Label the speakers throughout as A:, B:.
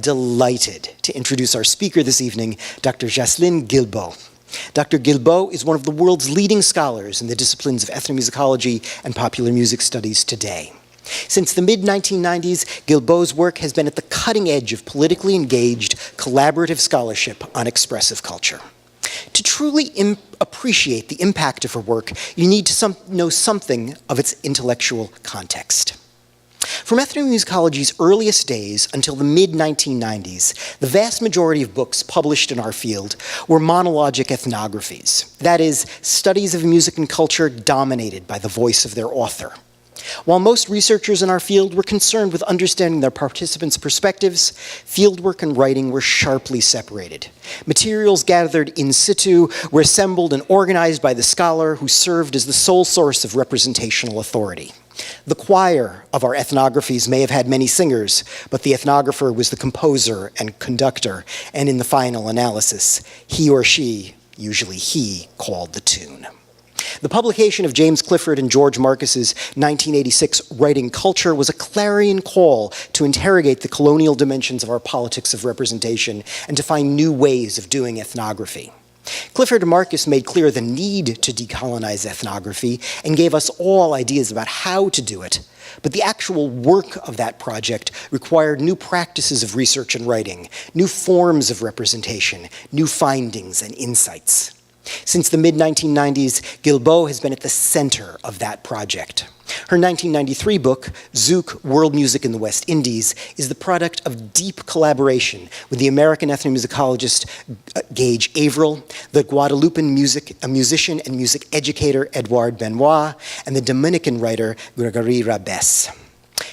A: delighted to introduce our speaker this evening, Dr. Jocelyne Guilbault. Dr. Guilbault is one of the world's leading scholars in the disciplines of ethnomusicology and popular music studies today. Since the mid-1990s, Guilbault's work has been at the cutting edge of politically engaged, collaborative scholarship on expressive culture. To truly appreciate the impact of her work, you need to know something of its intellectual context. From ethnomusicology's earliest days until the mid-1990s, the vast majority of books published in our field were monologic ethnographies, that is, studies of music and culture dominated by the voice of their author. While most researchers in our field were concerned with understanding their participants' perspectives, fieldwork and writing were sharply separated. Materials gathered in situ were assembled and organized by the scholar who served as the sole source of representational authority. The choir of our ethnographies may have had many singers, but the ethnographer was the composer and conductor, and in the final analysis, he or she, usually he, called the tune. The publication of James Clifford and George Marcus's 1986 Writing Culture was a clarion call to interrogate the colonial dimensions of our politics of representation and to find new ways of doing ethnography. Clifford and Marcus made clear the need to decolonize ethnography and gave us all ideas about how to do it, but the actual work of that project required new practices of research and writing, new forms of representation, new findings and insights. Since the mid-1990s, Guilbault has been at the center of that project. Her 1993 book, Zouk, World Music in the West Indies, is the product of deep collaboration with the American ethnomusicologist Gage Averill, the Guadeloupean musician and music educator Edouard Benoit, and the Dominican writer Gregory Rabès.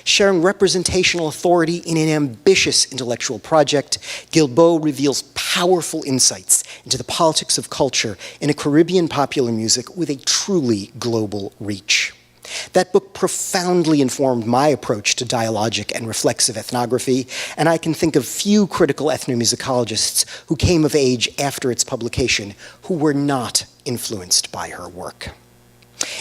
A: Sharing representational authority in an ambitious intellectual project, Guilbault reveals powerful insights into the politics of culture in a Caribbean popular music with a truly global reach. That book profoundly informed my approach to dialogic and reflexive ethnography, and I can think of few critical ethnomusicologists who came of age after its publication who were not influenced by her work.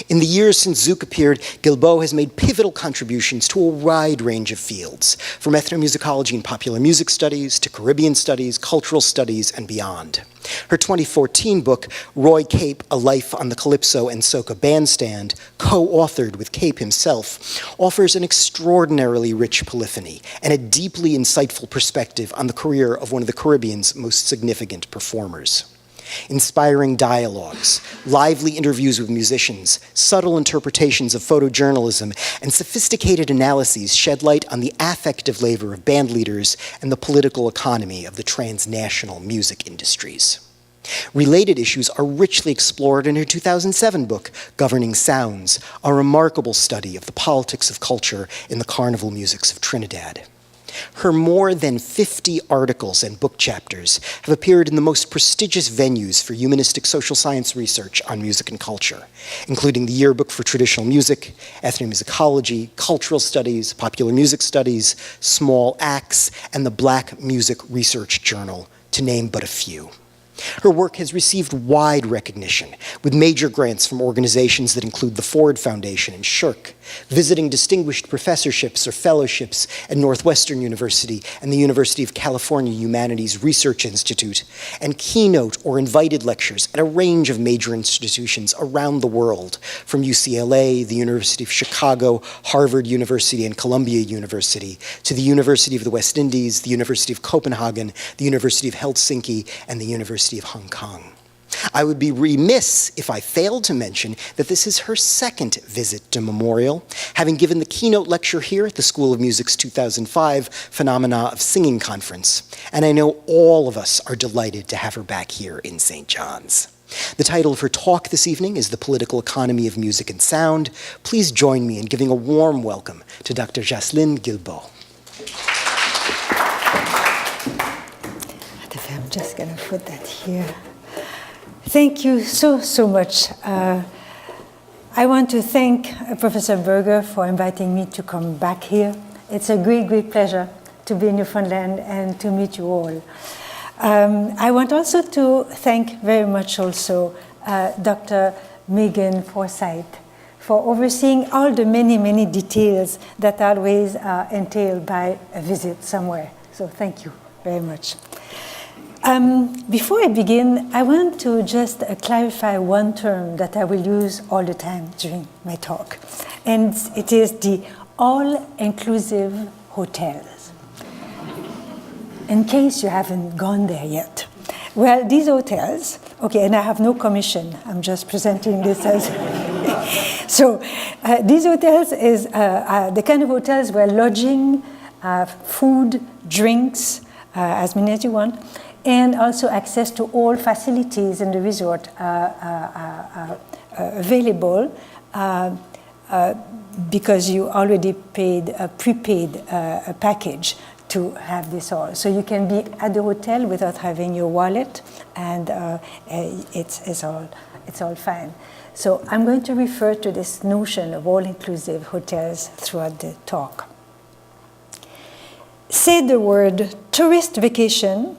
A: In the years since Zouk appeared, Guilbault has made pivotal contributions to a wide range of fields, from ethnomusicology and popular music studies to Caribbean studies, cultural studies, and beyond. Her 2014 book, Roy Cape, A Life on the Calypso and Soca Bandstand, co-authored with Cape himself, offers an extraordinarily rich polyphony and a deeply insightful perspective on the career of one of the Caribbean's most significant performers. Inspiring dialogues, lively interviews with musicians, subtle interpretations of photojournalism, and sophisticated analyses shed light on the affective labor of band leaders and the political economy of the transnational music industries. Related issues are richly explored in her 2007 book, Governing Sounds, a remarkable study of the politics of culture in the carnival musics of Trinidad. Her more than 50 articles and book chapters have appeared in the most prestigious venues for humanistic social science research on music and culture, including the Yearbook for Traditional Music, Ethnomusicology, Cultural Studies, Popular Music Studies, Small Acts, and the Black Music Research Journal, to name but a few. Her work has received wide recognition, with major grants from organizations that include the Ford Foundation and SSHRC, visiting distinguished professorships or fellowships at Northwestern University and the University of California Humanities Research Institute, and keynote or invited lectures at a range of major institutions around the world, from UCLA, the University of Chicago, Harvard University, and Columbia University, to the University of the West Indies, the University of Copenhagen, the University of Helsinki, and the University of Hong Kong. I would be remiss if I failed to mention that this is her second visit to Memorial, having given the keynote lecture here at the School of Music's 2005 Phenomena of Singing Conference, and I know all of us are delighted to have her back here in St. John's. The title of her talk this evening is The Political Economy of Music and Sound. Please join me in giving a warm welcome to Dr. Jocelyne Guilbault.
B: I'm just going to put that here. Thank you so much. I want to thank Professor Berger for inviting me to come back here. It's a great pleasure to be in Newfoundland and to meet you all. I want also to thank very much also Dr. Megan Forsyth for overseeing all the many details that always entailed by a visit somewhere. So thank you. very much. Before I begin, I want to just clarify one term that I will use all the time during my talk, and it is the all-inclusive hotels. In case you haven't gone there yet. Well, these hotels, okay, and I have no commission, I'm just presenting this as... So, these hotels is the kind of hotels where lodging, food, drinks, as many as you want, and also access to all facilities in the resort available because you already paid a prepaid package to have this all. So you can be at the hotel without having your wallet, and it's all fine. So I'm going to refer to this notion of all-inclusive hotels throughout the talk. Say the word tourist vacation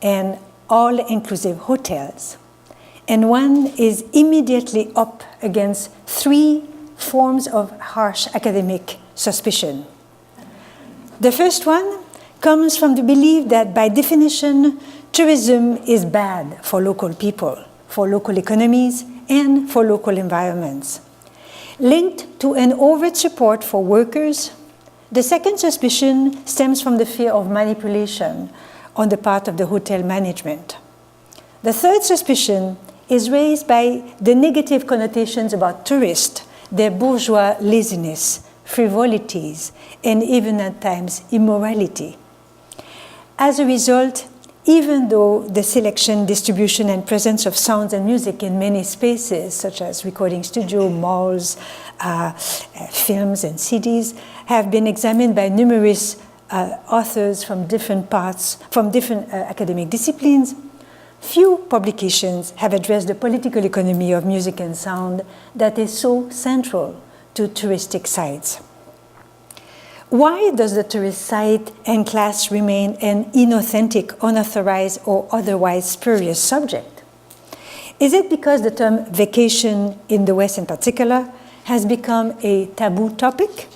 B: and all-inclusive hotels, and one is immediately up against three forms of harsh academic suspicion. The first one comes from the belief that, by definition, tourism is bad for local people, for local economies, and for local environments. Linked to an overt support for workers, the second suspicion stems from the fear of manipulation on the part of the hotel management. The third suspicion is raised by the negative connotations about tourists, their bourgeois laziness, frivolities, and even at times immorality. As a result, even though the selection, distribution, and presence of sounds and music in many spaces, such as recording studio, malls, films, and CDs, have been examined by numerous authors from different academic disciplines, few publications have addressed the political economy of music and sound that is so central to touristic sites. Why does the tourist site and class remain an inauthentic, unauthorized, or otherwise spurious subject? Is it because the term vacation, in the West in particular, has become a taboo topic,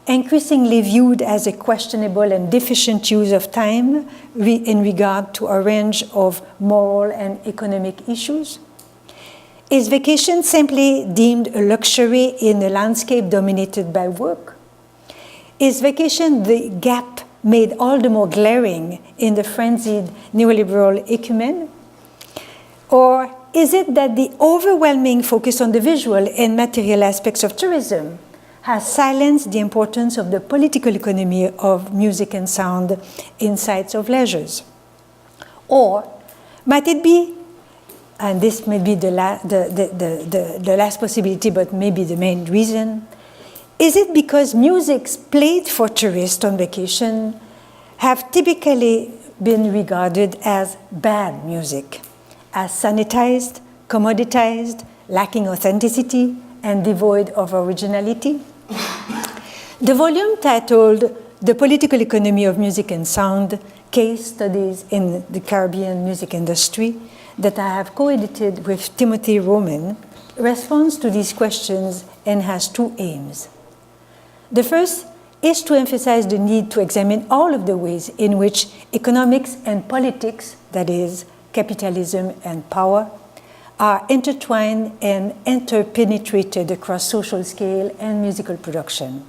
B: increasingly viewed as a questionable and deficient use of time in regard to a range of moral and economic issues? Is vacation simply deemed a luxury in a landscape dominated by work? Is vacation the gap made all the more glaring in the frenzied neoliberal ecumen? Or is it that the overwhelming focus on the visual and material aspects of tourism has silenced the importance of the political economy of music and sound in sites of leisures? Or might it be, and this may be the last possibility, but maybe the main reason, is it because musics played for tourists on vacation have typically been regarded as bad music, as sanitized, commoditized, lacking authenticity, and devoid of originality? The volume titled The Political Economy of Music and Sound, Case Studies in the Caribbean Music Industry, that I have co-edited with Timothy Roman, responds to these questions and has two aims. The first is to emphasize the need to examine all of the ways in which economics and politics, that is, capitalism and power, are intertwined and interpenetrated across social scale and musical production.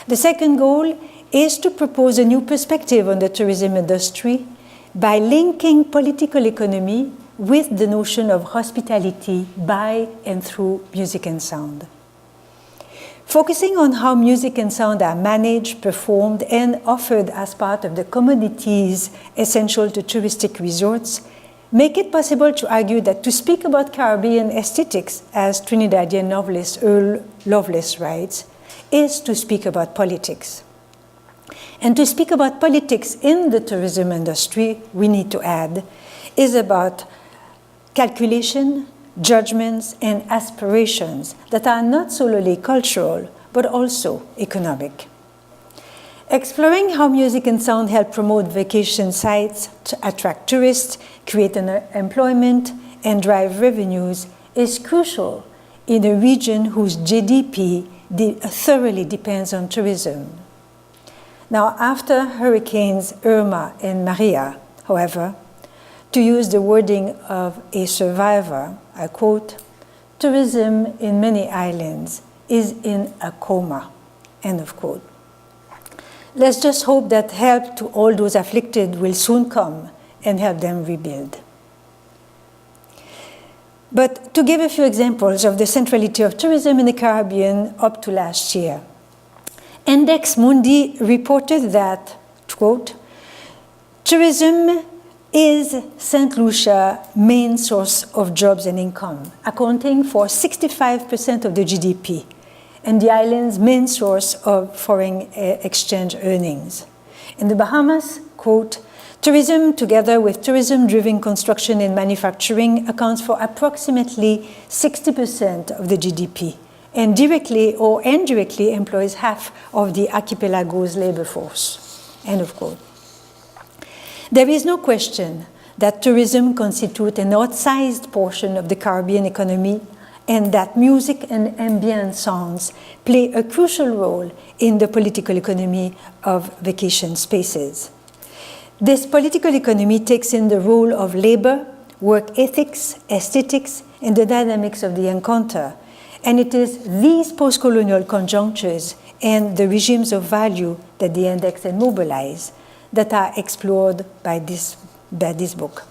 B: The second goal is to propose a new perspective on the tourism industry by linking political economy with the notion of hospitality by and through music and sound. Focusing on how music and sound are managed, performed, and offered as part of the commodities essential to touristic resorts, make it possible to argue that to speak about Caribbean aesthetics, as Trinidadian novelist Earl Lovelace writes, is to speak about politics. And to speak about politics in the tourism industry, we need to add, is about calculation, judgments, and aspirations that are not solely cultural, but also economic. Exploring how music and sound help promote vacation sites to attract tourists, create employment, and drive revenues is crucial in a region whose GDP thoroughly depends on tourism. Now, after Hurricanes Irma and Maria, however, to use the wording of a survivor, I quote, "Tourism in many islands is in a coma," end of quote. Let's just hope that help to all those afflicted will soon come and help them rebuild. But to give a few examples of the centrality of tourism in the Caribbean up to last year, Index Mundi reported that, quote, "Tourism is Saint Lucia's main source of jobs and income, accounting for 65% of the GDP, and the island's main source of foreign exchange earnings. In the Bahamas, quote, tourism together with tourism-driven construction and manufacturing accounts for approximately 60% of the GDP, and directly or indirectly employs half of the archipelago's labor force," end of quote. There is no question that tourism constitutes an outsized portion of the Caribbean economy, and that music and ambient sounds play a crucial role in the political economy of vacation spaces. This political economy takes in the role of labor, work ethics, aesthetics, and the dynamics of the encounter. And it is these post-colonial conjunctures and the regimes of value that the index and mobilize that are explored by this book.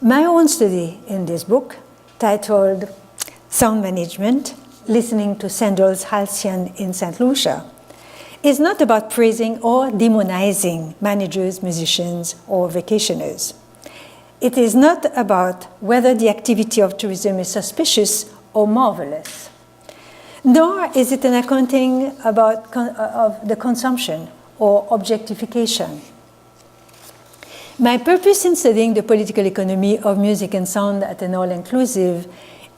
B: My own study in this book, titled Sound Management, Listening to Sandel's Halcyon in Saint Lucia, is not about praising or demonizing managers, musicians, or vacationers. It is not about whether the activity of tourism is suspicious or marvelous, nor is it an accounting of the consumption or objectification. My purpose in studying the political economy of music and sound at an all-inclusive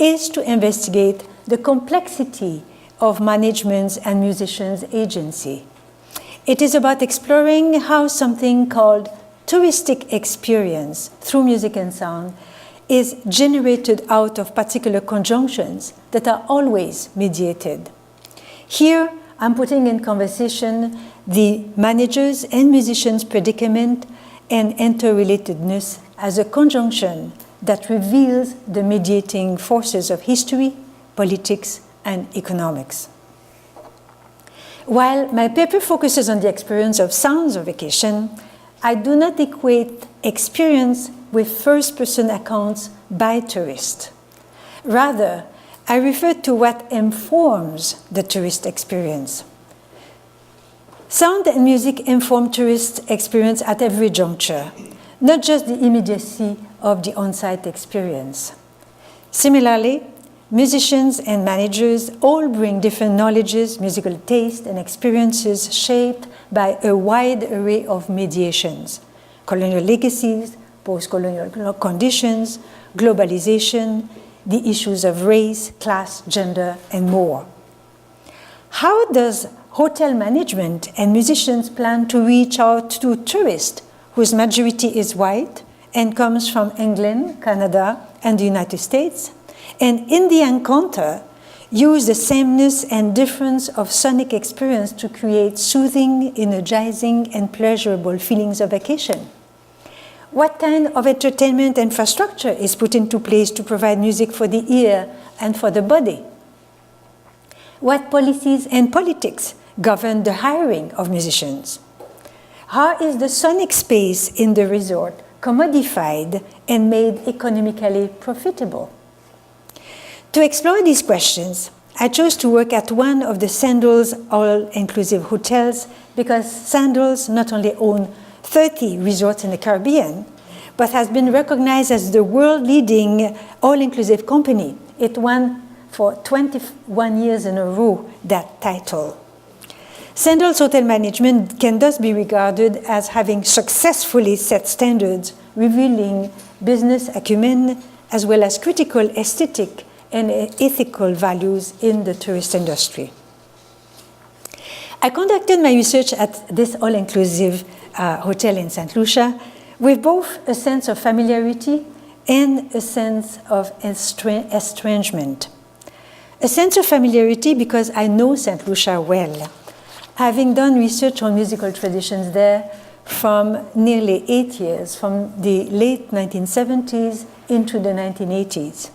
B: is to investigate the complexity of management's and musicians' agency. It is about exploring how something called touristic experience through music and sound is generated out of particular conjunctions that are always mediated. Here, I'm putting in conversation the managers' and musicians' predicament and interrelatedness as a conjunction that reveals the mediating forces of history, politics, and economics. While my paper focuses on the experience of sounds of vacation, I do not equate experience with first-person accounts by tourists. Rather, I refer to what informs the tourist experience. Sound and music inform tourist experience at every juncture, not just the immediacy of the on-site experience. Similarly, musicians and managers all bring different knowledges, musical taste, and experiences shaped by a wide array of mediations: colonial legacies, post-colonial conditions, globalization, the issues of race, class, gender, and more. How does hotel management and musicians plan to reach out to tourists whose majority is white and comes from England, Canada, and the United States, and in the encounter, use the sameness and difference of sonic experience to create soothing, energizing, and pleasurable feelings of vacation? What kind of entertainment infrastructure is put into place to provide music for the ear and for the body? What policies and politics govern the hiring of musicians? How is the sonic space in the resort commodified and made economically profitable? To explore these questions, I chose to work at one of the Sandel's all-inclusive hotels because Sandel's not only owns 30 resorts in the Caribbean, but has been recognized as the world-leading all-inclusive company. It won for 21 years in a row that title. Sandel's hotel management can thus be regarded as having successfully set standards, revealing business acumen as well as critical aesthetic and ethical values in the tourist industry. I conducted my research at this all-inclusive hotel in Saint Lucia with both a sense of familiarity and a sense of estrangement. A sense of familiarity because I know Saint Lucia well. having done research on musical traditions there from nearly 8 years, from the late 1970s into the 1980s.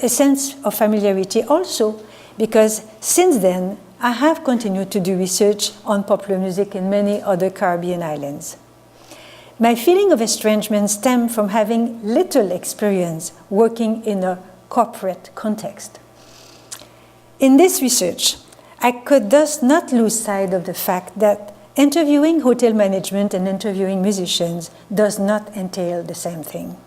B: A sense of familiarity also because since then I have continued to do research on popular music in many other Caribbean islands. My feeling of estrangement stemmed from having little experience working in a corporate context. In this research, I could thus not lose sight of the fact that interviewing hotel management and interviewing musicians does not entail the same thing.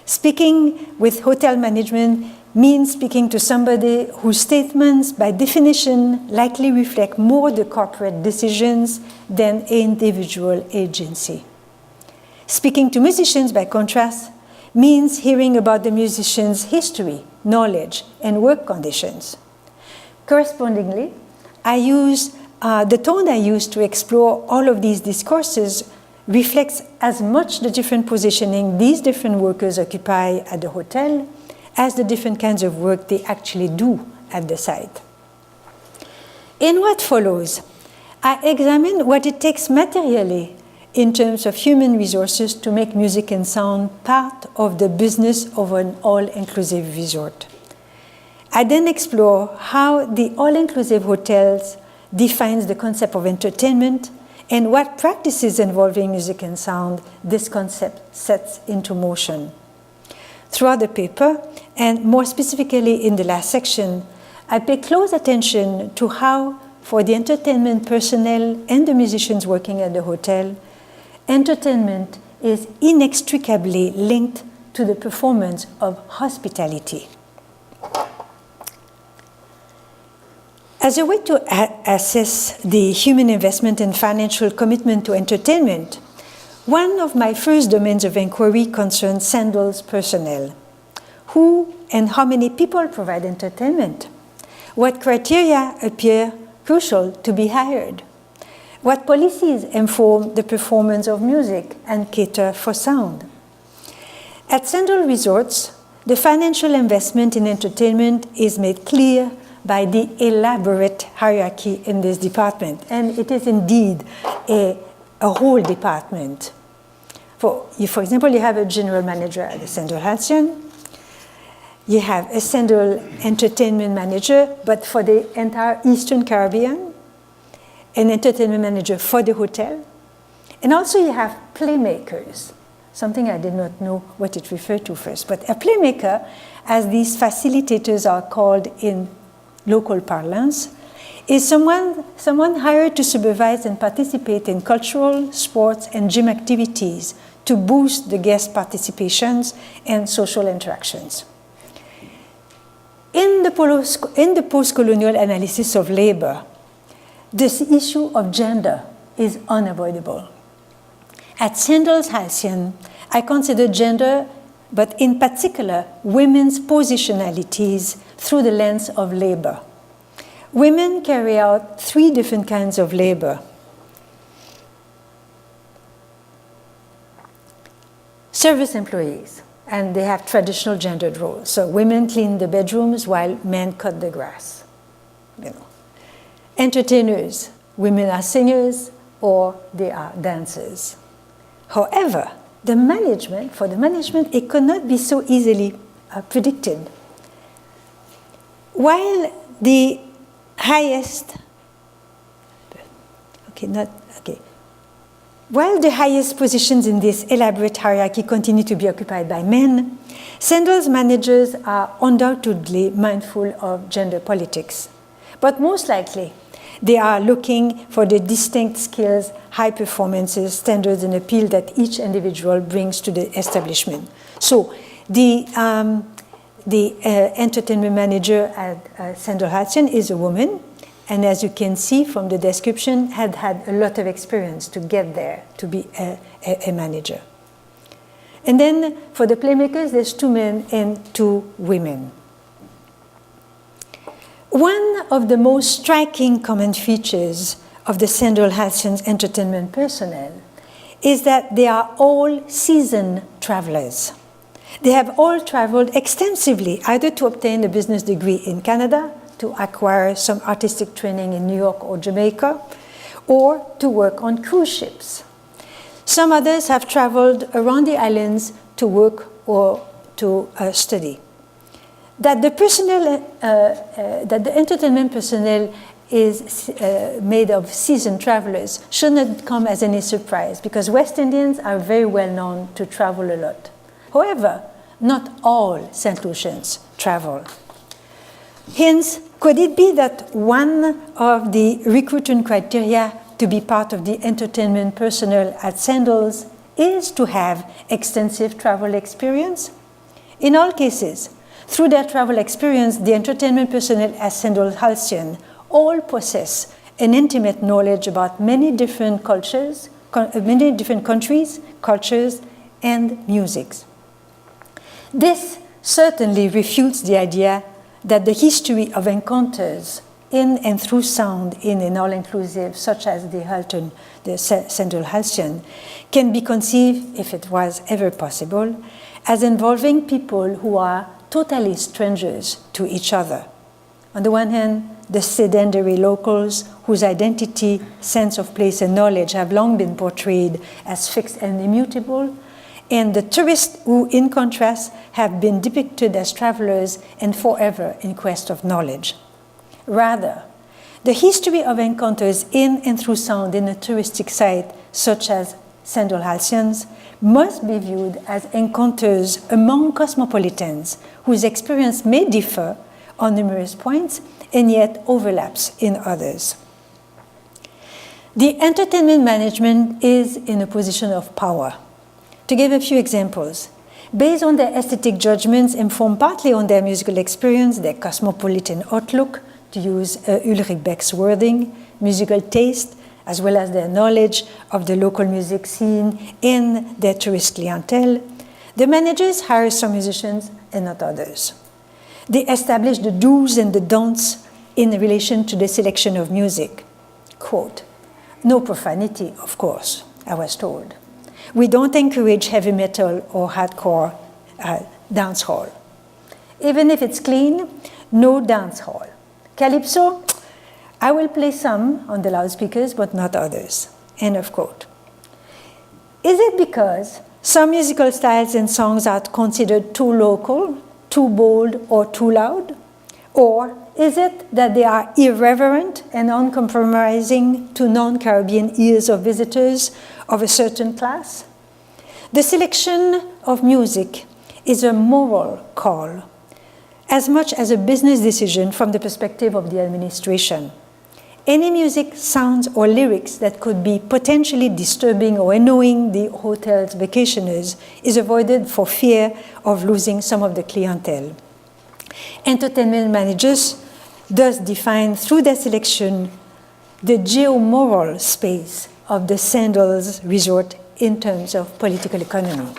B: Speaking with hotel management means speaking to somebody whose statements, by definition, likely reflect more the corporate decisions than individual agency. Speaking to musicians, by contrast, means hearing about the musician's history, knowledge, and work conditions. Correspondingly, the tone I use to explore all of these discourses reflects as much the different positioning these different workers occupy at the hotel as the different kinds of work they actually do at the site. In what follows, I examine what it takes materially in terms of human resources to make music and sound part of the business of an all-inclusive resort. I then explore how the all-inclusive hotels defines the concept of entertainment and what practices involving music and sound this concept sets into motion. Throughout the paper, and more specifically in the last section, I pay close attention to how, for the entertainment personnel and the musicians working at the hotel, entertainment is inextricably linked to the performance of hospitality. As a way to assess the human investment and financial commitment to entertainment, one of my first domains of inquiry concerns Sandel's personnel. Who and how many people provide entertainment? What criteria appear crucial to be hired? What policies inform the performance of music and cater for sound? At Sandal Resorts, the financial investment in entertainment is made clear by the elaborate hierarchy in this department. And it is indeed a whole department. For example, you have a general manager at the Central Halcyon. You have a Central entertainment manager, but for the entire Eastern Caribbean, an entertainment manager for the hotel. And also you have playmakers, something I did not know what it referred to first. But a playmaker, as these facilitators are called in local parlance, is someone hired to supervise and participate in cultural, sports, and gym activities to boost the guest participations and social interactions. In the post-colonial analysis of labor, this issue of gender is unavoidable. At Sandel's Halcyon, I consider gender, but in particular, women's positionalities through the lens of labor. Women carry out 3 different kinds of labor. Service employees, and they have traditional gendered roles. So women clean the bedrooms while men cut the grass. Entertainers, women are singers or they are dancers. However, for the management, it could not be so easily predicted. While the highest positions in this elaborate hierarchy continue to be occupied by men, Sandel's managers are undoubtedly mindful of gender politics. But most likely, they are looking for the distinct skills, high performances, standards, and appeal that each individual brings to the establishment. So the entertainment manager at Sandal Halcyon is a woman, and as you can see from the description, had a lot of experience to get there, to be a manager. And then for the playmakers, there's 2 men and 2 women. One of the most striking common features of the Sandal Halcyon's entertainment personnel is that they are all seasoned travelers. They have all traveled extensively, either to obtain a business degree in Canada, to acquire some artistic training in New York or Jamaica, or to work on cruise ships. Some others have traveled around the islands to work or to study. That the entertainment personnel is made of seasoned travelers should not come as any surprise, because West Indians are very well known to travel a lot. However, not all Saint Lucians travel. Hence, could it be that one of the recruitment criteria to be part of the entertainment personnel at Sandals is to have extensive travel experience? In all cases, through their travel experience, the entertainment personnel at Saint Lucia all possess an intimate knowledge about many different cultures, many different countries, cultures, and musics. This certainly refutes the idea that the history of encounters in and through sound in an all-inclusive, such as the Central Halcyon, can be conceived, if it was ever possible, as involving people who are totally strangers to each other. On the one hand, the sedentary locals whose identity, sense of place, and knowledge have long been portrayed as fixed and immutable, and the tourists who, in contrast, have been depicted as travelers and forever in quest of knowledge. Rather, the history of encounters in and through sound in a touristic site, such as Saint Lucia's, must be viewed as encounters among cosmopolitans whose experience may differ on numerous points and yet overlaps in others. The entertainment management is in a position of power. To give a few examples, based on their aesthetic judgments informed partly on their musical experience, their cosmopolitan outlook, to use Ulrich Beck's wording, musical taste, as well as their knowledge of the local music scene and their tourist clientele, the managers hire some musicians and not others. They establish the do's and the don'ts in relation to the selection of music. Quote, "No profanity, of course," I was told. "We don't encourage heavy metal or hardcore dance hall. Even if it's clean, no dance hall. Calypso, I will play some on the loudspeakers, but not others." End of quote. Is it because some musical styles and songs are considered too local, too bold, or too loud? Or is it that they are irreverent and uncompromising to non-Caribbean ears of visitors of a certain class? The selection of music is a moral call, as much as a business decision from the perspective of the administration. Any music, sounds, or lyrics that could be potentially disturbing or annoying the hotel's vacationers is avoided for fear of losing some of the clientele. Entertainment managers thus define through their selection the geomoral space of the Sandals resort in terms of political economy.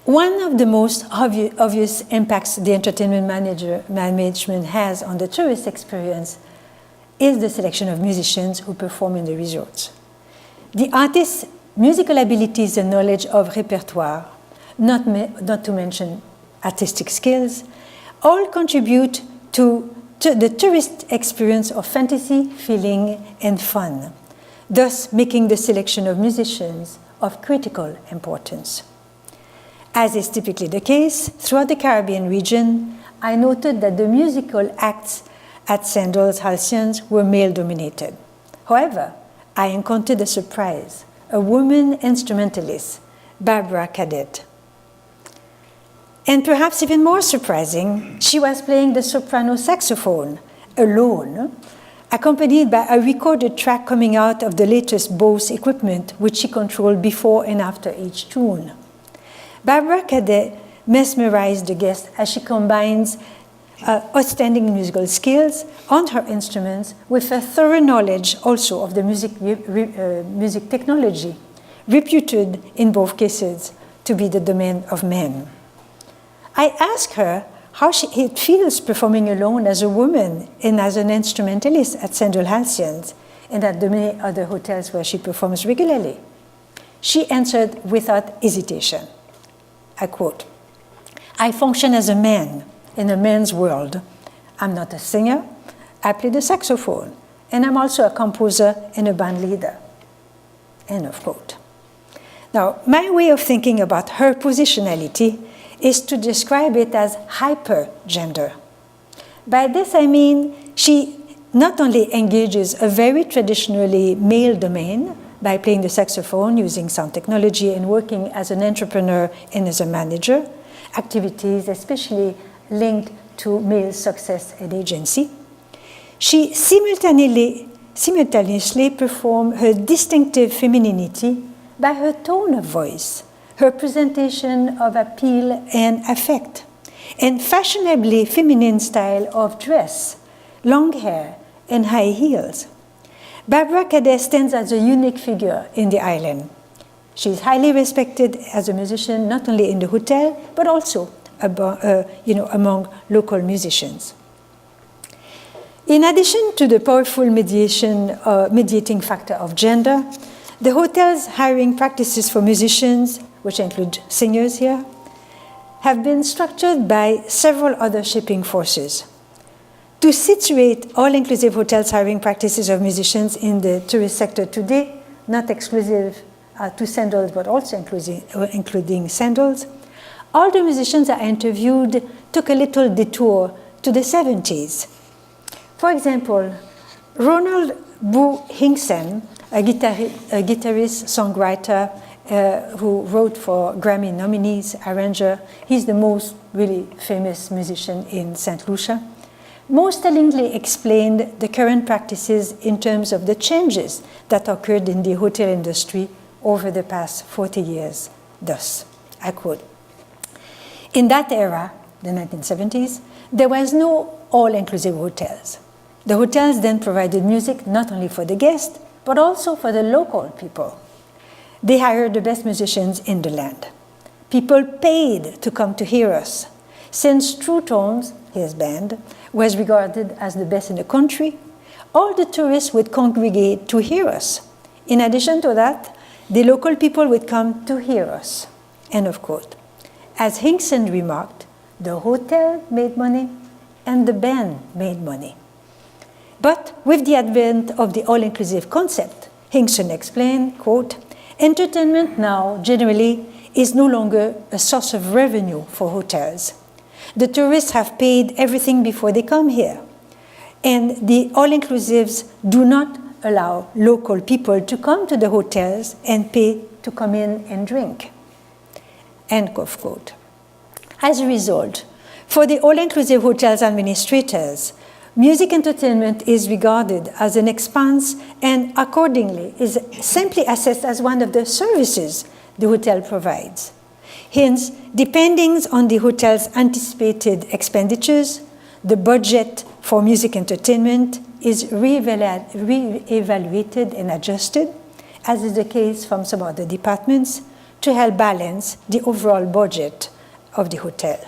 B: One of the most obvious impacts the entertainment management has on the tourist experience is the selection of musicians who perform in the resorts. The artist's musical abilities and knowledge of repertoire, not to mention artistic skills, all contribute to the tourist experience of fantasy, feeling, and fun, thus making the selection of musicians of critical importance. As is typically the case throughout the Caribbean region, I noted that the musical acts at Saint Lucia's were male-dominated. However, I encountered a surprise, a woman instrumentalist, Barbara Cadet. And perhaps even more surprising, she was playing the soprano saxophone alone, accompanied by a recorded track coming out of the latest Bose equipment, which she controlled before and after each tune. Barbara Cadet mesmerized the guest as she combines outstanding musical skills on her instruments with a thorough knowledge also of the music technology, reputed in both cases to be the domain of men. I asked her how it feels performing alone as a woman and as an instrumentalist at Saint Lucia's and at the many other hotels where she performs regularly. She answered without hesitation. I quote, "I function as a man in a man's world. I'm not a singer. I play the saxophone. and I'm also a composer and a band leader. End of quote. Now, my way of thinking about her positionality is to describe it as hyper-gender. By this I mean she not only engages a very traditionally male domain by playing the saxophone, using sound technology, and working as an entrepreneur and as a manager, activities especially linked to male success and agency. She simultaneously performs her distinctive femininity by her tone of voice, her presentation of appeal and affect, and fashionably feminine style of dress, long hair, and high heels. Barbara Cadet stands as a unique figure in the island. She is highly respected as a musician, not only in the hotel, but also among local musicians. In addition to the powerful mediating factor of gender, the hotel's hiring practices for musicians, which include singers here, have been structured by several other shaping forces. To situate all-inclusive hotels' hiring practices of musicians in the tourist sector today, not exclusive to sandals, but also including sandals, all the musicians I interviewed took a little detour to the 70s. For example, Ronald Boo Hinkson, a guitarist, songwriter, who wrote for Grammy nominees, arranger, he's the most really famous musician in Saint Lucia, most tellingly explained the current practices in terms of the changes that occurred in the hotel industry over the past 40 years. Thus, I quote, "In that era, the 1970s, there was no all-inclusive hotels. The hotels then provided music not only for the guests, but also for the local people. They hired the best musicians in the land. People paid to come to hear us. Since True Tones, his band, was regarded as the best in the country, all the tourists would congregate to hear us. In addition to that, the local people would come to hear us." End of quote. As Hinkson remarked, the hotel made money and the band made money. But with the advent of the all-inclusive concept, Hinkson explained, quote, "Entertainment now generally is no longer a source of revenue for hotels. The tourists have paid everything before they come here, and the all-inclusives do not allow local people to come to the hotels and pay to come in and drink." End of quote. As a result, for the all-inclusive hotels administrators, music entertainment is regarded as an expense and accordingly is simply assessed as one of the services the hotel provides. Hence, depending on the hotel's anticipated expenditures, the budget for music entertainment is re-evaluated and adjusted, as is the case from some other departments, to help balance the overall budget of the hotel.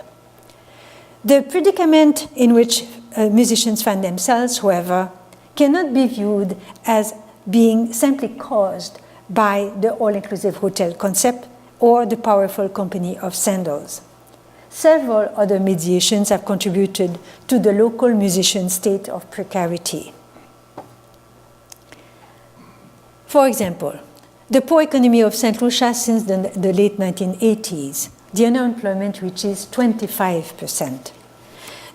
B: The predicament in which musicians find themselves, however, cannot be viewed as being simply caused by the all-inclusive hotel concept or the powerful company of sandals. Several other mediations have contributed to the local musician state of precarity. For example, the poor economy of Saint Lucia since the late 1980s, the unemployment reaches 25%.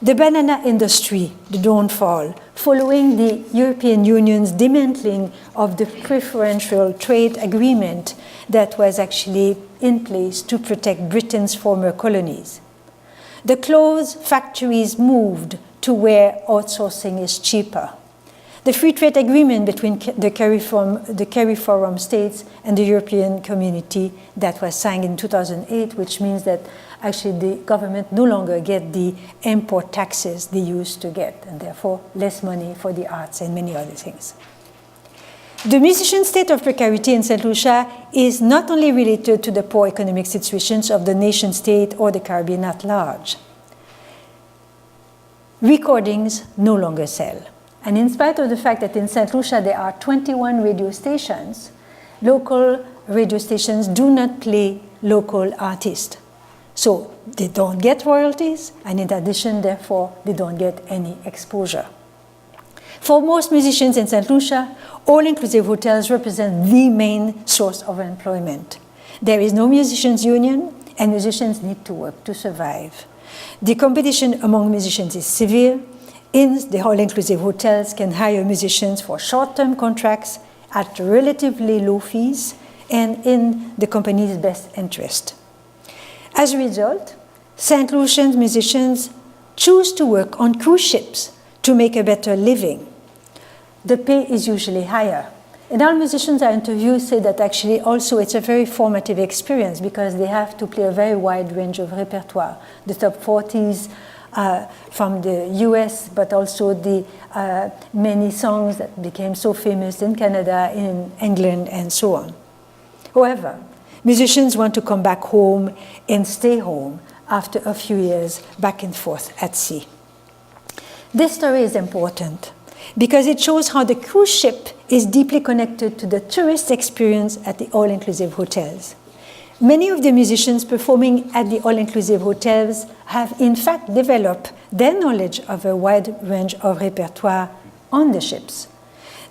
B: The banana industry, the downfall, following the European Union's dismantling of the preferential trade agreement that was actually in place to protect Britain's former colonies. The closed factories moved to where outsourcing is cheaper. The free trade agreement between the CARIFORUM states and the European Community that was signed in 2008, which means that actually the government no longer get the import taxes they used to get, and therefore less money for the arts and many other things. The musician state of precarity in Saint Lucia is not only related to the poor economic situations of the nation state or the Caribbean at large. Recordings no longer sell. And in spite of the fact that in Saint Lucia there are 21 radio stations, local radio stations do not play local artists. So they don't get royalties, and in addition, therefore, they don't get any exposure. For most musicians in Saint Lucia, all-inclusive hotels represent the main source of employment. There is no musicians' union, and musicians need to work to survive. The competition among musicians is severe. The all-inclusive hotels can hire musicians for short-term contracts at relatively low fees and in the company's best interest. As a result, Saint Lucian musicians choose to work on cruise ships to make a better living. The pay is usually higher. And all musicians I interviewed say that actually also it's a very formative experience because they have to play a very wide range of repertoire, the top 40s from the US, but also the many songs that became so famous in Canada, in England, and so on. However, musicians want to come back home and stay home after a few years back and forth at sea. This story is important because it shows how the cruise ship is deeply connected to the tourist experience at the all-inclusive hotels. Many of the musicians performing at the all-inclusive hotels have in fact developed their knowledge of a wide range of repertoire on the ships.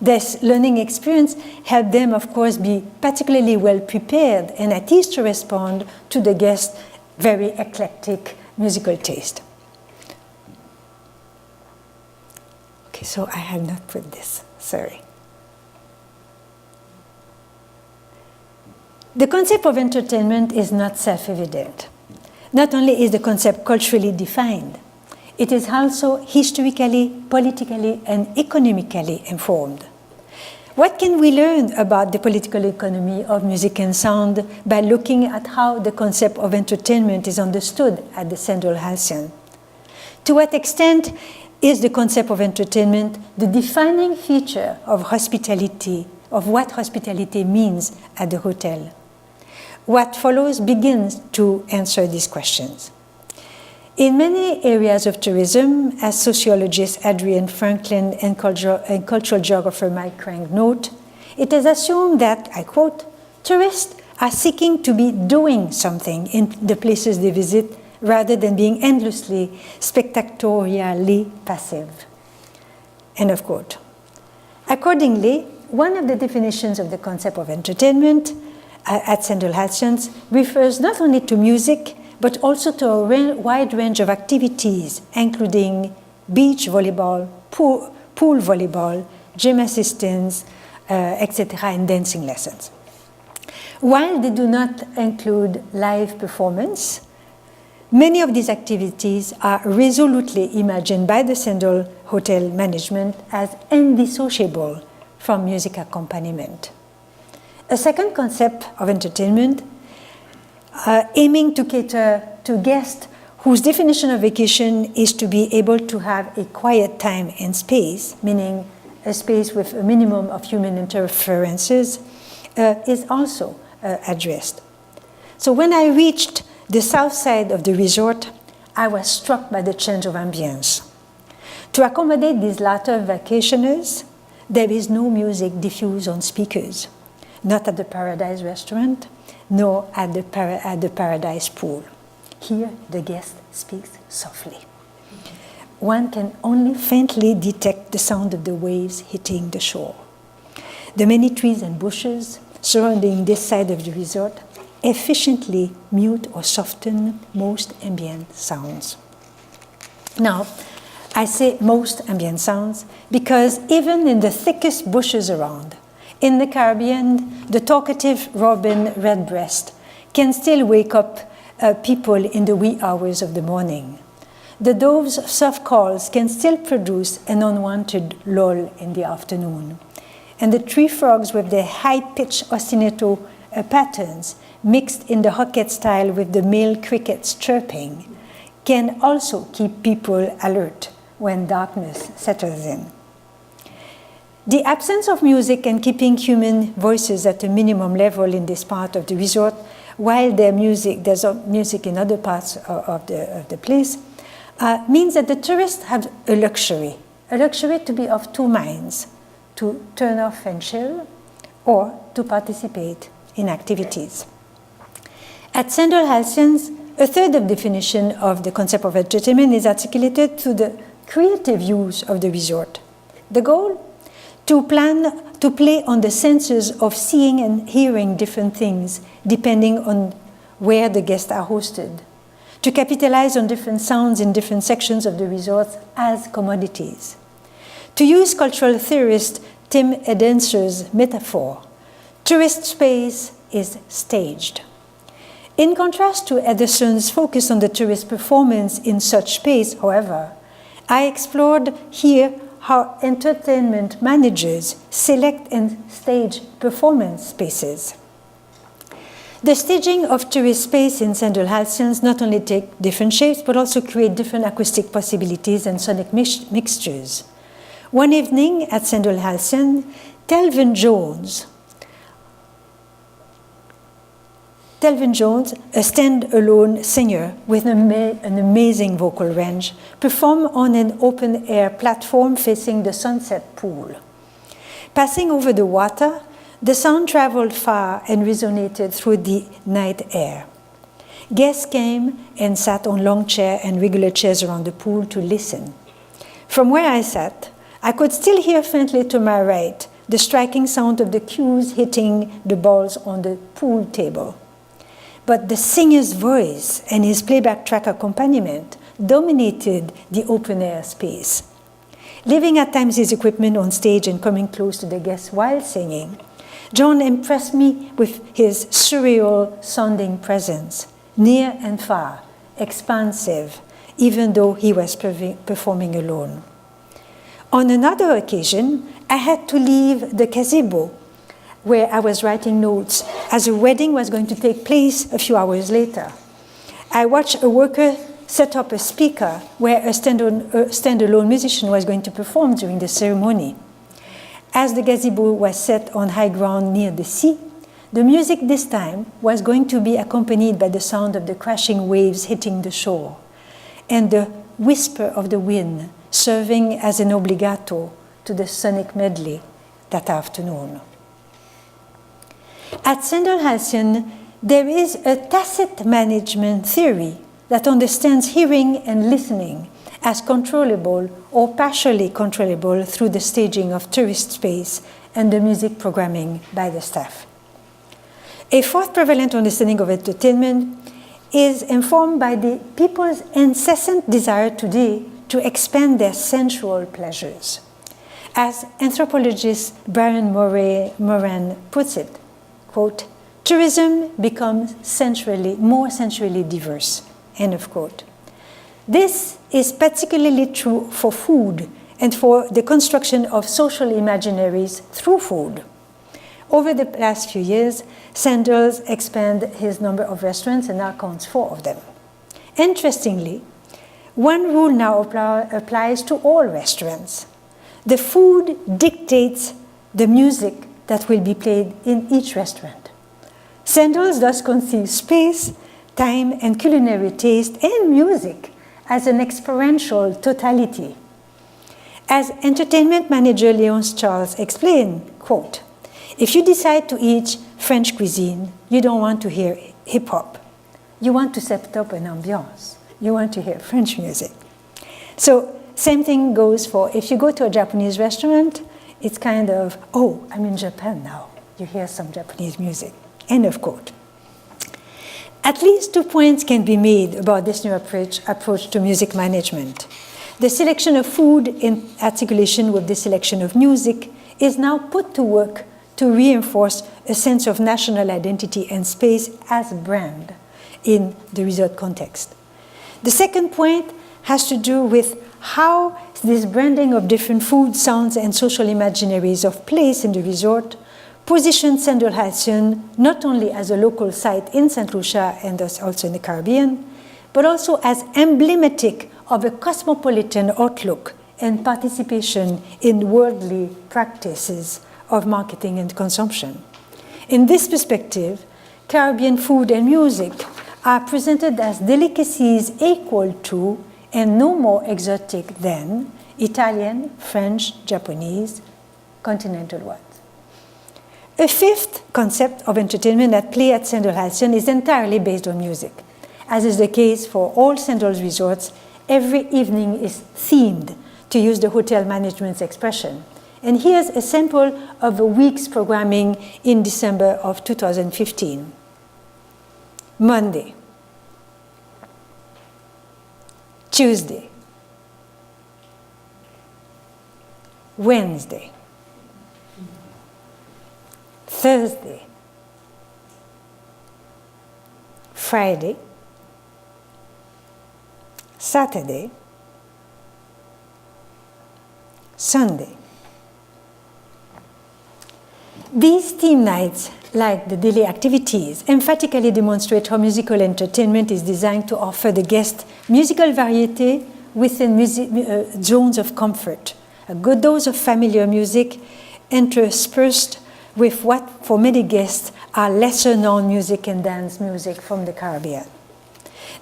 B: This learning experience helped them, of course, be particularly well prepared and at ease to respond to the guests' very eclectic musical taste. Okay, so I have not put this, sorry. The concept of entertainment is not self-evident. Not only is the concept culturally defined, it is also historically, politically, and economically informed. What can we learn about the political economy of music and sound by looking at how the concept of entertainment is understood at the Central Halcyon? To what extent is the concept of entertainment the defining feature of hospitality, of what hospitality means at the hotel? What follows begins to answer these questions. In many areas of tourism, as sociologist Adrienne Franklin and cultural geographer Mike Crank note, it is assumed that, I quote, tourists are seeking to be doing something in the places they visit rather than being endlessly, spectatorially passive. End of quote. Accordingly, one of the definitions of the concept of entertainment at Central Halcyons refers not only to music, but also to a wide range of activities, including beach volleyball, pool volleyball, gym assistance, etc., and dancing lessons. While they do not include live performance, many of these activities are resolutely imagined by the Central Hotel management as indissociable from music accompaniment. A second concept of entertainment, aiming to cater to guests whose definition of vacation is to be able to have a quiet time and space, meaning a space with a minimum of human interferences, is also addressed. So when I reached the south side of the resort, I was struck by the change of ambience. To accommodate these latter vacationers, there is no music diffused on speakers, not at the Paradise restaurant, nor at the Paradise pool. Here, the guest speaks softly. One can only faintly detect the sound of the waves hitting the shore. The many trees and bushes surrounding this side of the resort efficiently mute or soften most ambient sounds. Now, I say most ambient sounds because even in the thickest bushes around, in the Caribbean, the talkative robin redbreast can still wake up people in the wee hours of the morning. The dove's soft calls can still produce an unwanted lull in the afternoon. And the tree frogs with their high-pitched ostinato patterns mixed in the hocket style with the male crickets chirping can also keep people alert when darkness settles in. The absence of music and keeping human voices at a minimum level in this part of the resort, while there's music in other parts of the place, means that the tourists have a luxury to be of two minds, to turn off and chill, or to participate in activities. At Central Halcyons, a third of definition of the concept of entertainment is articulated through the creative use of the resort. The goal? To play on the senses of seeing and hearing different things depending on where the guests are hosted. To capitalize on different sounds in different sections of the resort as commodities. To use cultural theorist Tim Edenser's metaphor, tourist space is staged. In contrast to Ederson's focus on the tourist performance in such space, however, I explored here how entertainment managers select and stage performance spaces. The staging of tourist space in Central Halcyons not only take different shapes, but also create different acoustic possibilities and sonic mixtures. One evening at Central Halcyon, Telvin Jones, a stand-alone singer with an amazing vocal range, performed on an open-air platform facing the Sunset Pool. Passing over the water, the sound traveled far and resonated through the night air. Guests came and sat on long chairs and regular chairs around the pool to listen. From where I sat, I could still hear faintly to my right the striking sound of the cues hitting the balls on the pool table. But the singer's voice and his playback track accompaniment dominated the open-air space. Leaving at times his equipment on stage and coming close to the guests while singing, John impressed me with his surreal-sounding presence, near and far, expansive, even though he was performing alone. On another occasion, I had to leave the gazebo where I was writing notes, as a wedding was going to take place a few hours later. I watched a worker set up a speaker where a standalone musician was going to perform during the ceremony. As the gazebo was set on high ground near the sea, the music this time was going to be accompanied by the sound of the crashing waves hitting the shore, and the whisper of the wind serving as an obligato to the sonic medley that afternoon. At Central Halcyon, there is a tacit management theory that understands hearing and listening as controllable or partially controllable through the staging of tourist space and the music programming by the staff. A fourth prevalent understanding of entertainment is informed by the people's incessant desire today to expand their sensual pleasures. As anthropologist Brian Moran puts it, quote, tourism becomes more sensually diverse, end of quote. This is particularly true for food and for the construction of social imaginaries through food. Over the last few years, Sanders expanded his number of restaurants and now counts 4 of them. Interestingly, one rule now applies to all restaurants. The food dictates the music that will be played in each restaurant. Sanders thus conceives space, time, and culinary taste and music as an experiential totality. As entertainment manager Léonce Charles explained, quote, if you decide to eat French cuisine, you don't want to hear hip-hop. You want to set up an ambiance. You want to hear French music. So same thing goes for if you go to a Japanese restaurant, it's kind of, oh, I'm in Japan now. You hear some Japanese music, end of quote. At least 2 points can be made about this new approach to music management. The selection of food in articulation with the selection of music is now put to work to reinforce a sense of national identity and space as a brand in the resort context. The second point has to do with how this branding of different food, sounds, and social imaginaries of place in the resort positions Central Halcyon not only as a local site in Saint Lucia and thus also in the Caribbean, but also as emblematic of a cosmopolitan outlook and participation in worldly practices of marketing and consumption. In this perspective, Caribbean food and music are presented as delicacies equal to and no more exotic than Italian, French, Japanese, continental ones. A fifth concept of entertainment at play at Central Halcyon is entirely based on music. As is the case for all Central's resorts, every evening is themed to use the hotel management's expression. And here's a sample of a week's programming in December of 2015. Monday, Tuesday, Wednesday, Thursday, Friday, Saturday, Sunday. These theme nights, like the daily activities, emphatically demonstrate how musical entertainment is designed to offer the guest musical variety within zones of comfort, a good dose of familiar music interspersed with what, for many guests, are lesser-known music and dance music from the Caribbean.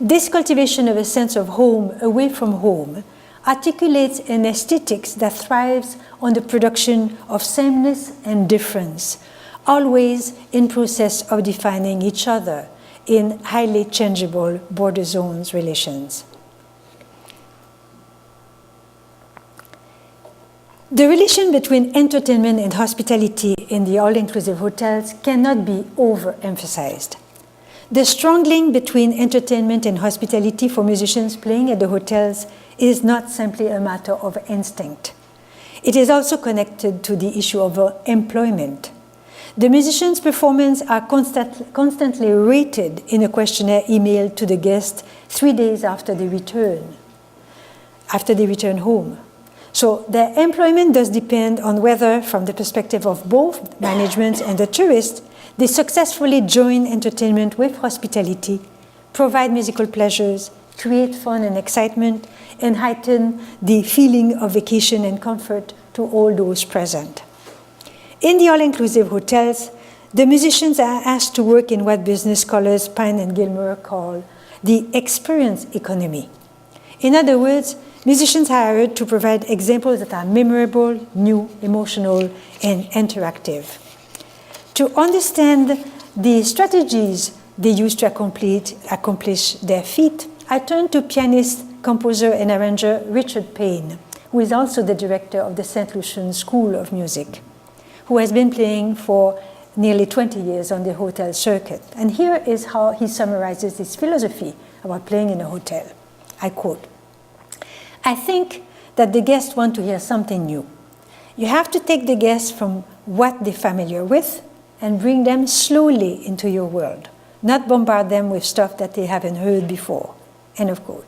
B: This cultivation of a sense of home away from home articulates an aesthetics that thrives on the production of sameness and difference, always in process of defining each other in highly changeable border zones relations. The relation between entertainment and hospitality in the all-inclusive hotels cannot be overemphasized. The strong link between entertainment and hospitality for musicians playing at the hotels is not simply a matter of instinct. It is also connected to the issue of employment. The musicians' performances are constantly rated in a questionnaire emailed to the guest 3 days after they return home. So their employment does depend on whether, from the perspective of both management and the tourist, they successfully join entertainment with hospitality, provide musical pleasures, create fun and excitement, and heighten the feeling of vacation and comfort to all those present. In the all-inclusive hotels, the musicians are asked to work in what business scholars Pine and Gilmer call the experience economy. In other words, musicians are hired to provide examples that are memorable, new, emotional, and interactive. To understand the strategies they use to accomplish their feat, I turn to pianist, composer, and arranger Richard Payne, who is also the director of the Saint Lucia School of Music, who has been playing for nearly 20 years on the hotel circuit. And here is how he summarizes his philosophy about playing in a hotel. I quote, "I think that the guests want to hear something new. You have to take the guests from what they're familiar with and bring them slowly into your world, not bombard them with stuff that they haven't heard before." End of quote.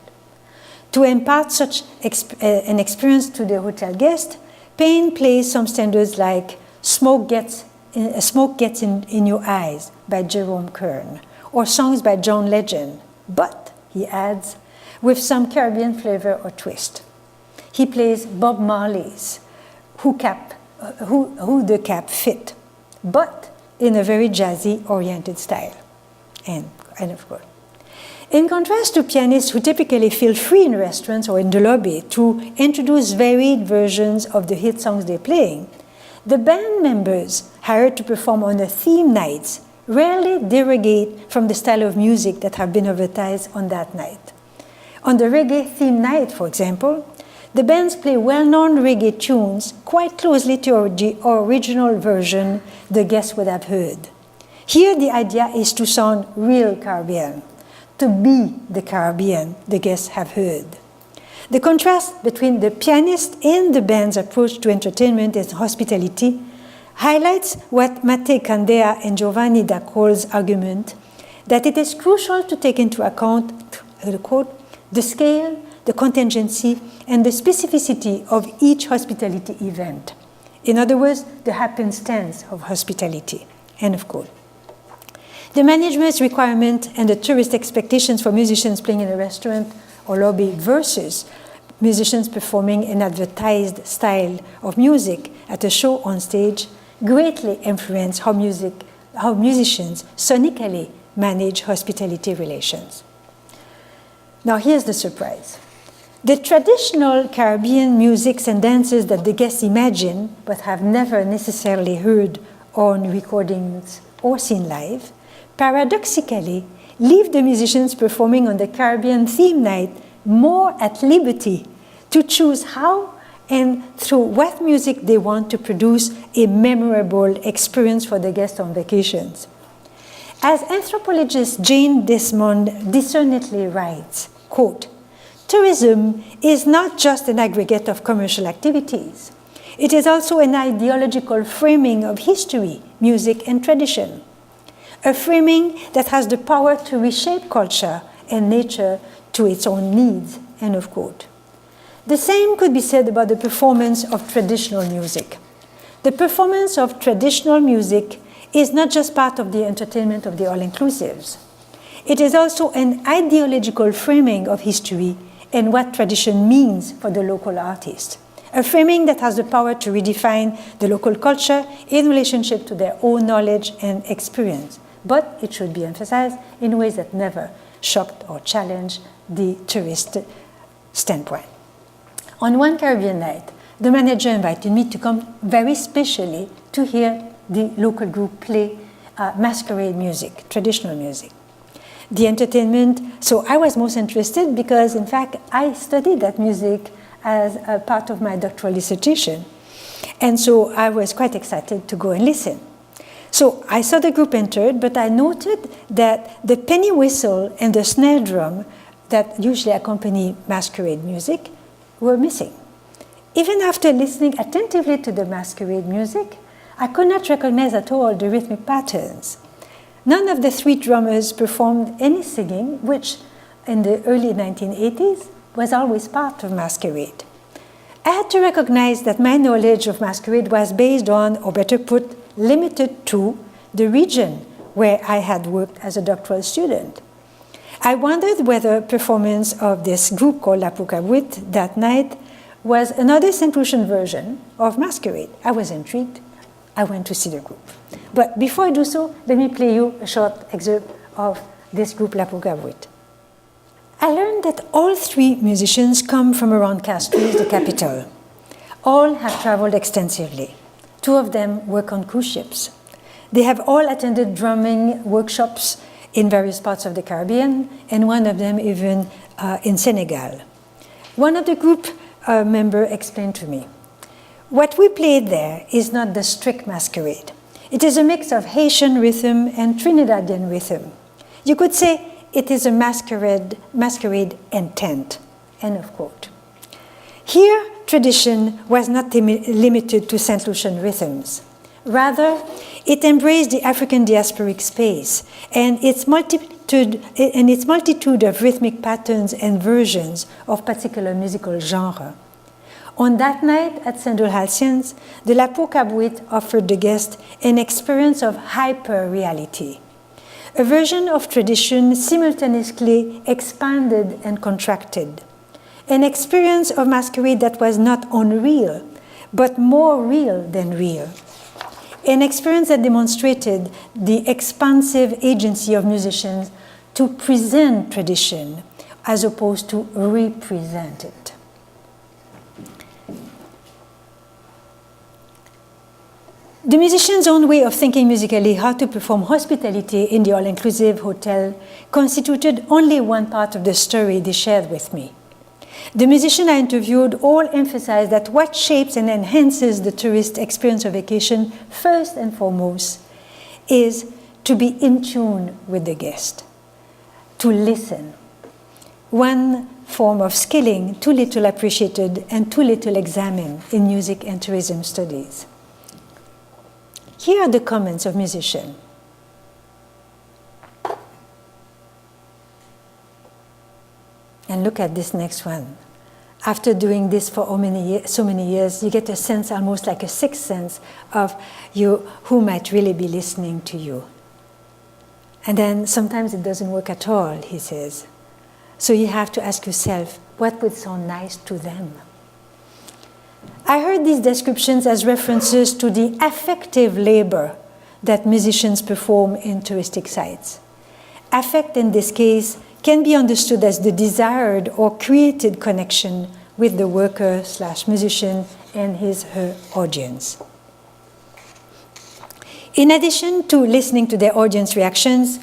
B: To impart such an experience to the hotel guest, Payne plays some standards like Smoke Gets in Your Eyes by Jerome Kern, or songs by John Legend, but, he adds, with some Caribbean flavor or twist. He plays Bob Marley's Who the Cap Fit, but in a very jazzy-oriented style. End of quote. In contrast to pianists who typically feel free in restaurants or in the lobby to introduce varied versions of the hit songs they're playing, the band members hired to perform on the theme nights rarely derogate from the style of music that have been advertised on that night. On the reggae theme night, for example, the bands play well-known reggae tunes quite closely to the original version the guests would have heard. Here, the idea is to sound real Caribbean, to be the Caribbean the guests have heard. The contrast between the pianist and the band's approach to entertainment and hospitality highlights what Mattei Candea and Giovanni D'Accor's argument that it is crucial to take into account, quote, the scale, the contingency, and the specificity of each hospitality event. In other words, the happenstance of hospitality, end of quote. The management's requirement and the tourist expectations for musicians playing in a restaurant or lobby versus musicians performing an advertised style of music at a show on stage greatly influence how musicians sonically manage hospitality relations. Now here's the surprise. The traditional Caribbean musics and dances that the guests imagine but have never necessarily heard on recordings or seen live, paradoxically leave the musicians performing on the Caribbean theme night more at liberty to choose how and through what music they want to produce a memorable experience for the guests on vacations. As anthropologist Jane Desmond discerningly writes, quote, tourism is not just an aggregate of commercial activities. It is also an ideological framing of history, music, and tradition. A framing that has the power to reshape culture and nature to its own needs, end of quote. The same could be said about the performance of traditional music. The performance of traditional music is not just part of the entertainment of the all-inclusives. It is also an ideological framing of history and what tradition means for the local artist. A framing that has the power to redefine the local culture in relationship to their own knowledge and experience. But it should be emphasized in ways that never shocked or challenged the tourist standpoint. On one Caribbean night, the manager invited me to come very specially to hear the local group play masquerade music, traditional music. The entertainment, so I was most interested because, in fact, I studied that music as a part of my doctoral dissertation. And so I was quite excited to go and listen. So I saw the group entered, but I noted that the penny whistle and the snare drum that usually accompany masquerade music were missing. Even after listening attentively to the masquerade music, I could not recognize at all the rhythmic patterns. None of the three drummers performed any singing, which in the early 1980s was always part of masquerade. I had to recognize that my knowledge of masquerade was based on, or better put, limited to the region where I had worked as a doctoral student. I wondered whether performance of this group called La Poucabouit that night was another Saint Lucian version of masquerade. I was intrigued. I went to see the group. But before I do so, let me play you a short excerpt of this group La Poucabouit. I learned that all three musicians come from around Castries, the capital. All have traveled extensively. Two of them work on cruise ships. They have all attended drumming workshops in various parts of the Caribbean, and one of them even in Senegal. One of the group members explained to me, what we played there is not the strict masquerade. It is a mix of Haitian rhythm and Trinidadian rhythm. You could say it is a masquerade intent, end of quote. Here, tradition was not limited to Saint Lucian rhythms. Rather, it embraced the African diasporic space and its multitude of rhythmic patterns and versions of particular musical genre. On that night at Saint Lucia, the La Poucabouit offered the guest an experience of hyper-reality, a version of tradition simultaneously expanded and contracted, an experience of masquerade that was not unreal, but more real than real, an experience that demonstrated the expansive agency of musicians to present tradition as opposed to represent it. The musician's own way of thinking musically how to perform hospitality in the all-inclusive hotel constituted only one part of the story they shared with me. The musicians I interviewed all emphasized that what shapes and enhances the tourist experience of vacation, first and foremost, is to be in tune with the guest, to listen. One form of skilling too little appreciated and too little examined in music and tourism studies. Here are the comments of musicians. And look at this next one. After doing this for so many years, you get a sense, almost like a sixth sense, of who might really be listening to you. And then sometimes it doesn't work at all, he says. So you have to ask yourself, what would sound nice to them? I heard these descriptions as references to the affective labor that musicians perform in touristic sites. Affect, in this case, can be understood as the desired or created connection with the worker/musician and his/her audience. In addition to listening to their audience reactions,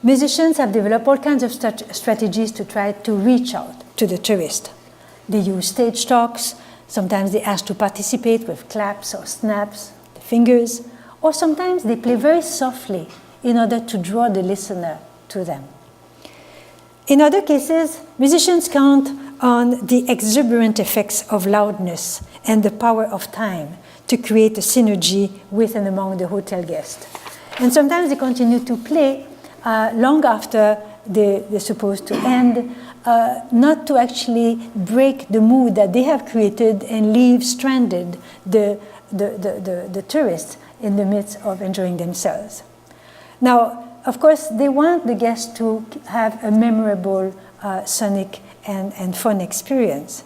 B: musicians have developed all kinds of strategies to try to reach out to the tourist. They use stage talks. Sometimes they ask to participate with claps or snaps, the fingers, or sometimes they play very softly in order to draw the listener to them. In other cases, musicians count on the exuberant effects of loudness and the power of time to create a synergy with and among the hotel guests. And sometimes they continue to play long after they're supposed to end, not to actually break the mood that they have created and leave stranded the tourists in the midst of enjoying themselves. Now, of course, they want the guests to have a memorable sonic and fun experience.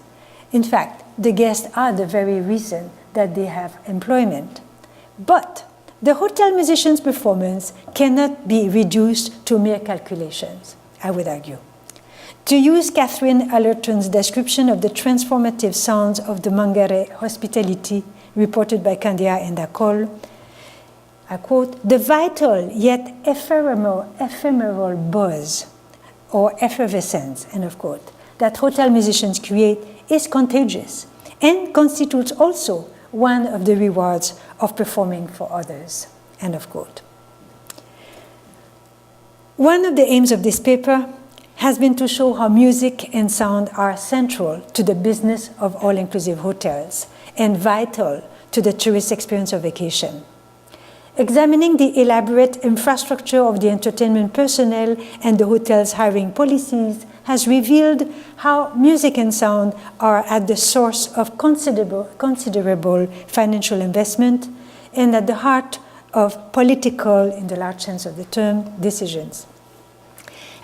B: In fact, the guests are the very reason that they have employment. But the hotel musician's performance cannot be reduced to mere calculations, I would argue. To use Catherine Allerton's description of the transformative sounds of the Mangere hospitality reported by Candia and Akol, I quote, "The vital yet ephemeral buzz or effervescence," end of quote, that hotel musicians create is contagious and constitutes also one of the rewards of performing for others, end of quote. One of the aims of this paper has been to show how music and sound are central to the business of all-inclusive hotels and vital to the tourist experience of vacation. Examining the elaborate infrastructure of the entertainment personnel and the hotel's hiring policies has revealed how music and sound are at the source of considerable financial investment and at the heart of political, in the large sense of the term, decisions.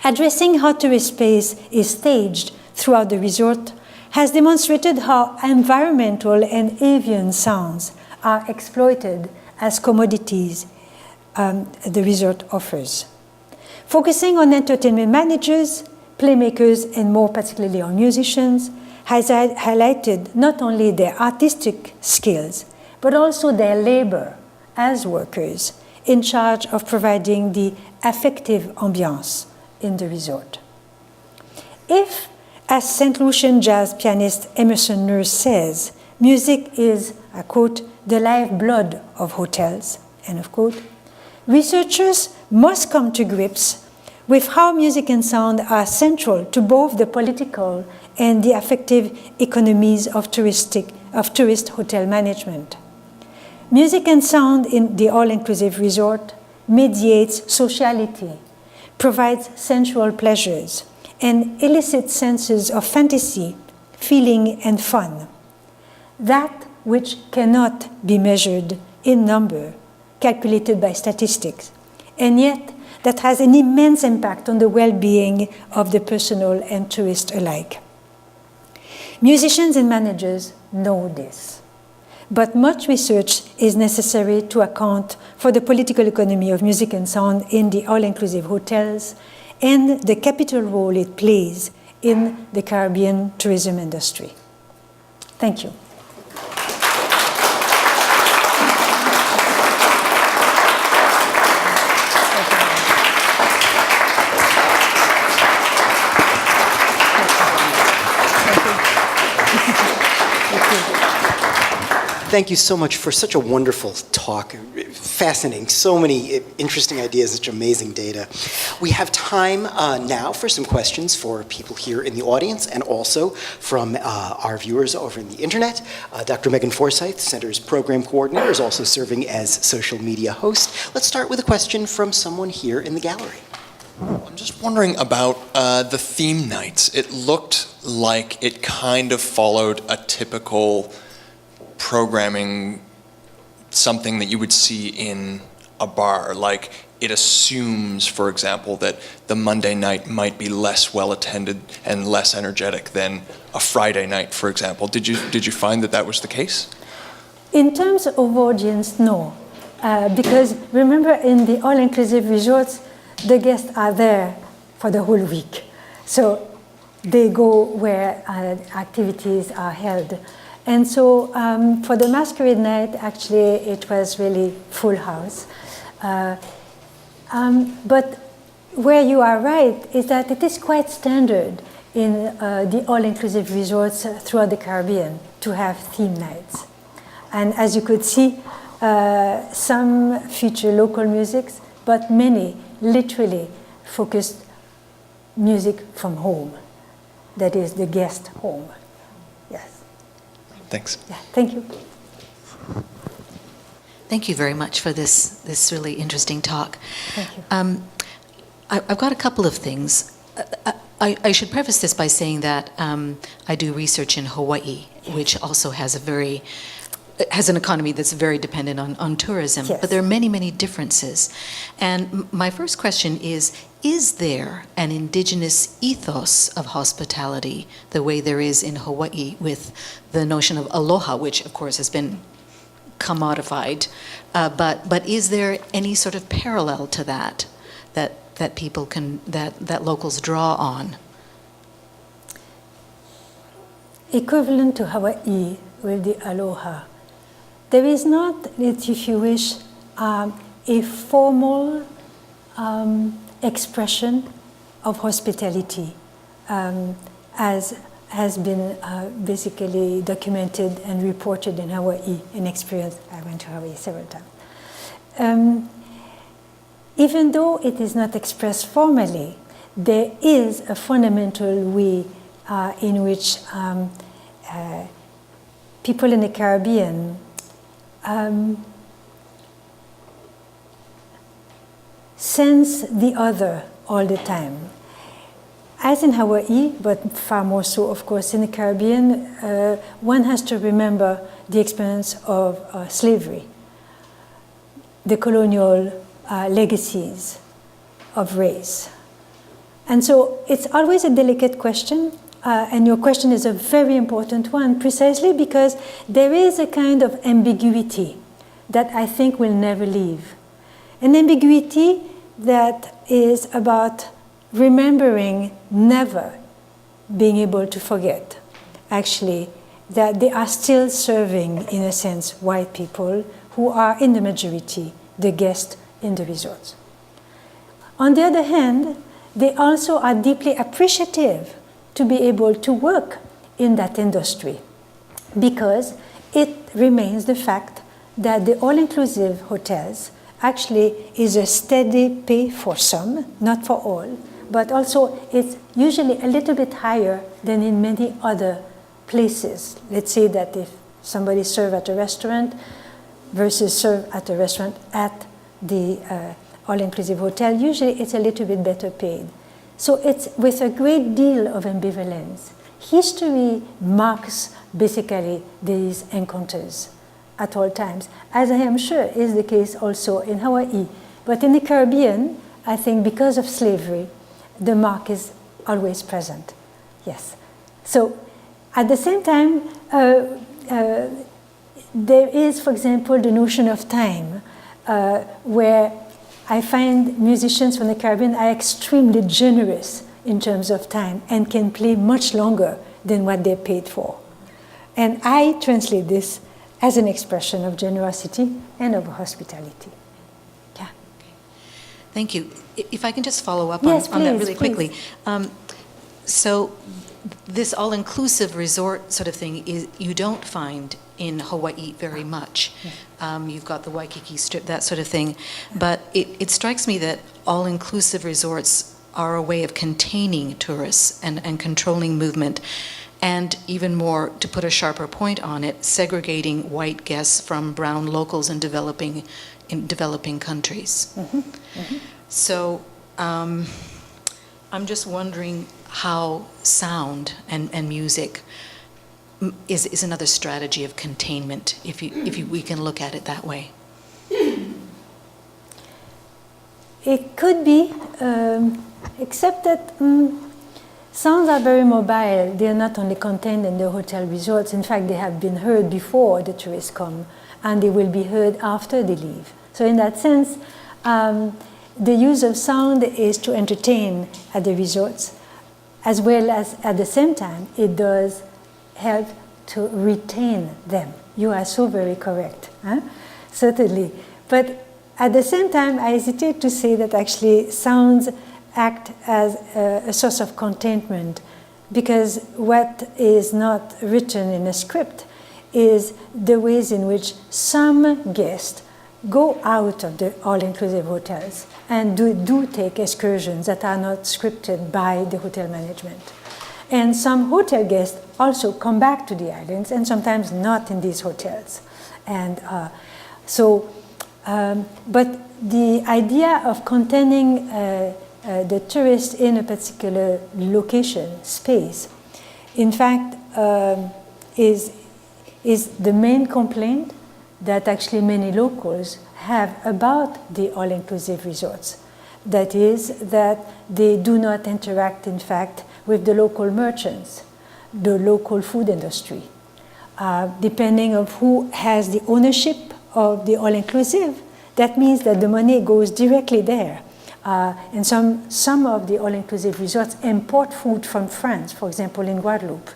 B: Addressing how tourist space is staged throughout the resort has demonstrated how environmental and avian sounds are exploited as commodities the resort offers. Focusing on entertainment managers, playmakers, and more particularly on musicians, has highlighted not only their artistic skills, but also their labor as workers in charge of providing the affective ambiance in the resort. If, as Saint Lucian jazz pianist Emerson Nurse says, music is, I quote, "the lifeblood of hotels," end of quote, researchers must come to grips with how music and sound are central to both the political and the affective economies of tourist hotel management. Music and sound in the all-inclusive resort mediates sociality, provides sensual pleasures, and elicits senses of fantasy, feeling, and fun. That which cannot be measured in number, calculated by statistics, and yet that has an immense impact on the well-being of the personnel and tourists alike. Musicians and managers know this, but much research is necessary to account for the political economy of music and sound in the all-inclusive hotels and the capital role it plays in the Caribbean tourism industry. Thank you.
A: Thank you so much for such a wonderful talk. Fascinating. So many interesting ideas, such amazing data. We have time now for some questions for people here in the audience and also from our viewers over in the internet. Dr. Megan Forsyth, Center's program coordinator, is also serving as social media host. Let's start with a question from someone here in the gallery.
C: I'm just wondering about the theme nights. It looked like it kind of followed a typical programming, something that you would see in a bar. Like it assumes, for example, that the Monday night might be less well attended and less energetic than a Friday night, for example. Did you find that that was the case?
B: In terms of audience, no. Because remember, in the all-inclusive resorts, the guests are there for the whole week. So they go where activities are held. And so for the masquerade night, actually, it was really full house. But where you are right is that it is quite standard in the all-inclusive resorts throughout the Caribbean to have theme nights. And as you could see, some feature local musics, but many literally focused music from home, that is the guest home. Yes.
C: Thanks.
B: Yeah, thank you.
D: Thank you very much for this really interesting talk.
B: Thank you.
D: I've got a couple of things. I should preface this by saying that I do research in Hawaii, which also has an economy that's very dependent on tourism,
B: Yes.
D: but there are many, many differences. And my first question is there an indigenous ethos of hospitality the way there is in Hawaii with the notion of aloha, which of course has been commodified, but is there any sort of parallel to that people can, that locals draw on?
B: Equivalent to Hawaii with the aloha. There is not, if you wish, a formal expression of hospitality as has been basically documented and reported in Hawaii and experienced. I went to Hawaii several times. Even though it is not expressed formally, there is a fundamental way in which people in the Caribbean sense the other all the time. As in Hawaii, but far more so, of course, in the Caribbean, one has to remember the experience of slavery, the colonial legacies of race. And so it's always a delicate question, and your question is a very important one, precisely because there is a kind of ambiguity that I think will never leave. An ambiguity that is about remembering never being able to forget, actually, that they are still serving, in a sense, white people who are in the majority, the guests in the resorts. On the other hand, they also are deeply appreciative to be able to work in that industry because it remains the fact that the all-inclusive hotels actually is a steady pay for some, not for all, but also it's usually a little bit higher than in many other places. Let's say that if somebody serves at a restaurant versus serve at a restaurant at the all-inclusive hotel, usually it's a little bit better paid. So it's with a great deal of ambivalence. History marks basically these encounters at all times, as I am sure is the case also in Hawaii. But in the Caribbean, I think because of slavery, the mark is always present. Yes. So at the same time, there is, for example, the notion of time, where I find musicians from the Caribbean are extremely generous in terms of time and can play much longer than what they're paid for. And I translate this as an expression of generosity and of hospitality. Yeah.
D: Thank you. If I can just follow up
B: Yes,
D: on that
B: please,
D: really quickly. So this all-inclusive resort sort of thing is you don't find in Hawaii very much. You've got the Waikiki Strip, that sort of thing. But it strikes me that all-inclusive resorts are a way of containing tourists and controlling movement. And even more, to put a sharper point on it, segregating white guests from brown locals in developing countries.
B: Mm-hmm. Mm-hmm.
D: So I'm just wondering how sound and music is another strategy of containment, if we can look at it that way.
B: It could be, except that sounds are very mobile. They are not only contained in the hotel resorts. In fact, they have been heard before the tourists come, and they will be heard after they leave. So in that sense, the use of sound is to entertain at the resorts, as well as at the same time, it does help to retain them. You are so very correct, huh? Certainly. But at the same time, I hesitate to say that actually sounds act as a source of contentment because what is not written in a script is the ways in which some guests go out of the all-inclusive hotels and do take excursions that are not scripted by the hotel management. And some hotel guests also come back to the islands, and sometimes not in these hotels. And but the idea of containing the tourist in a particular location, space, in fact, is the main complaint that actually many locals have about the all-inclusive resorts. That is, that they do not interact, in fact, with the local merchants, the local food industry. Depending on who has the ownership of the all-inclusive, that means that the money goes directly there. And some of the all-inclusive resorts import food from France, for example, in Guadeloupe.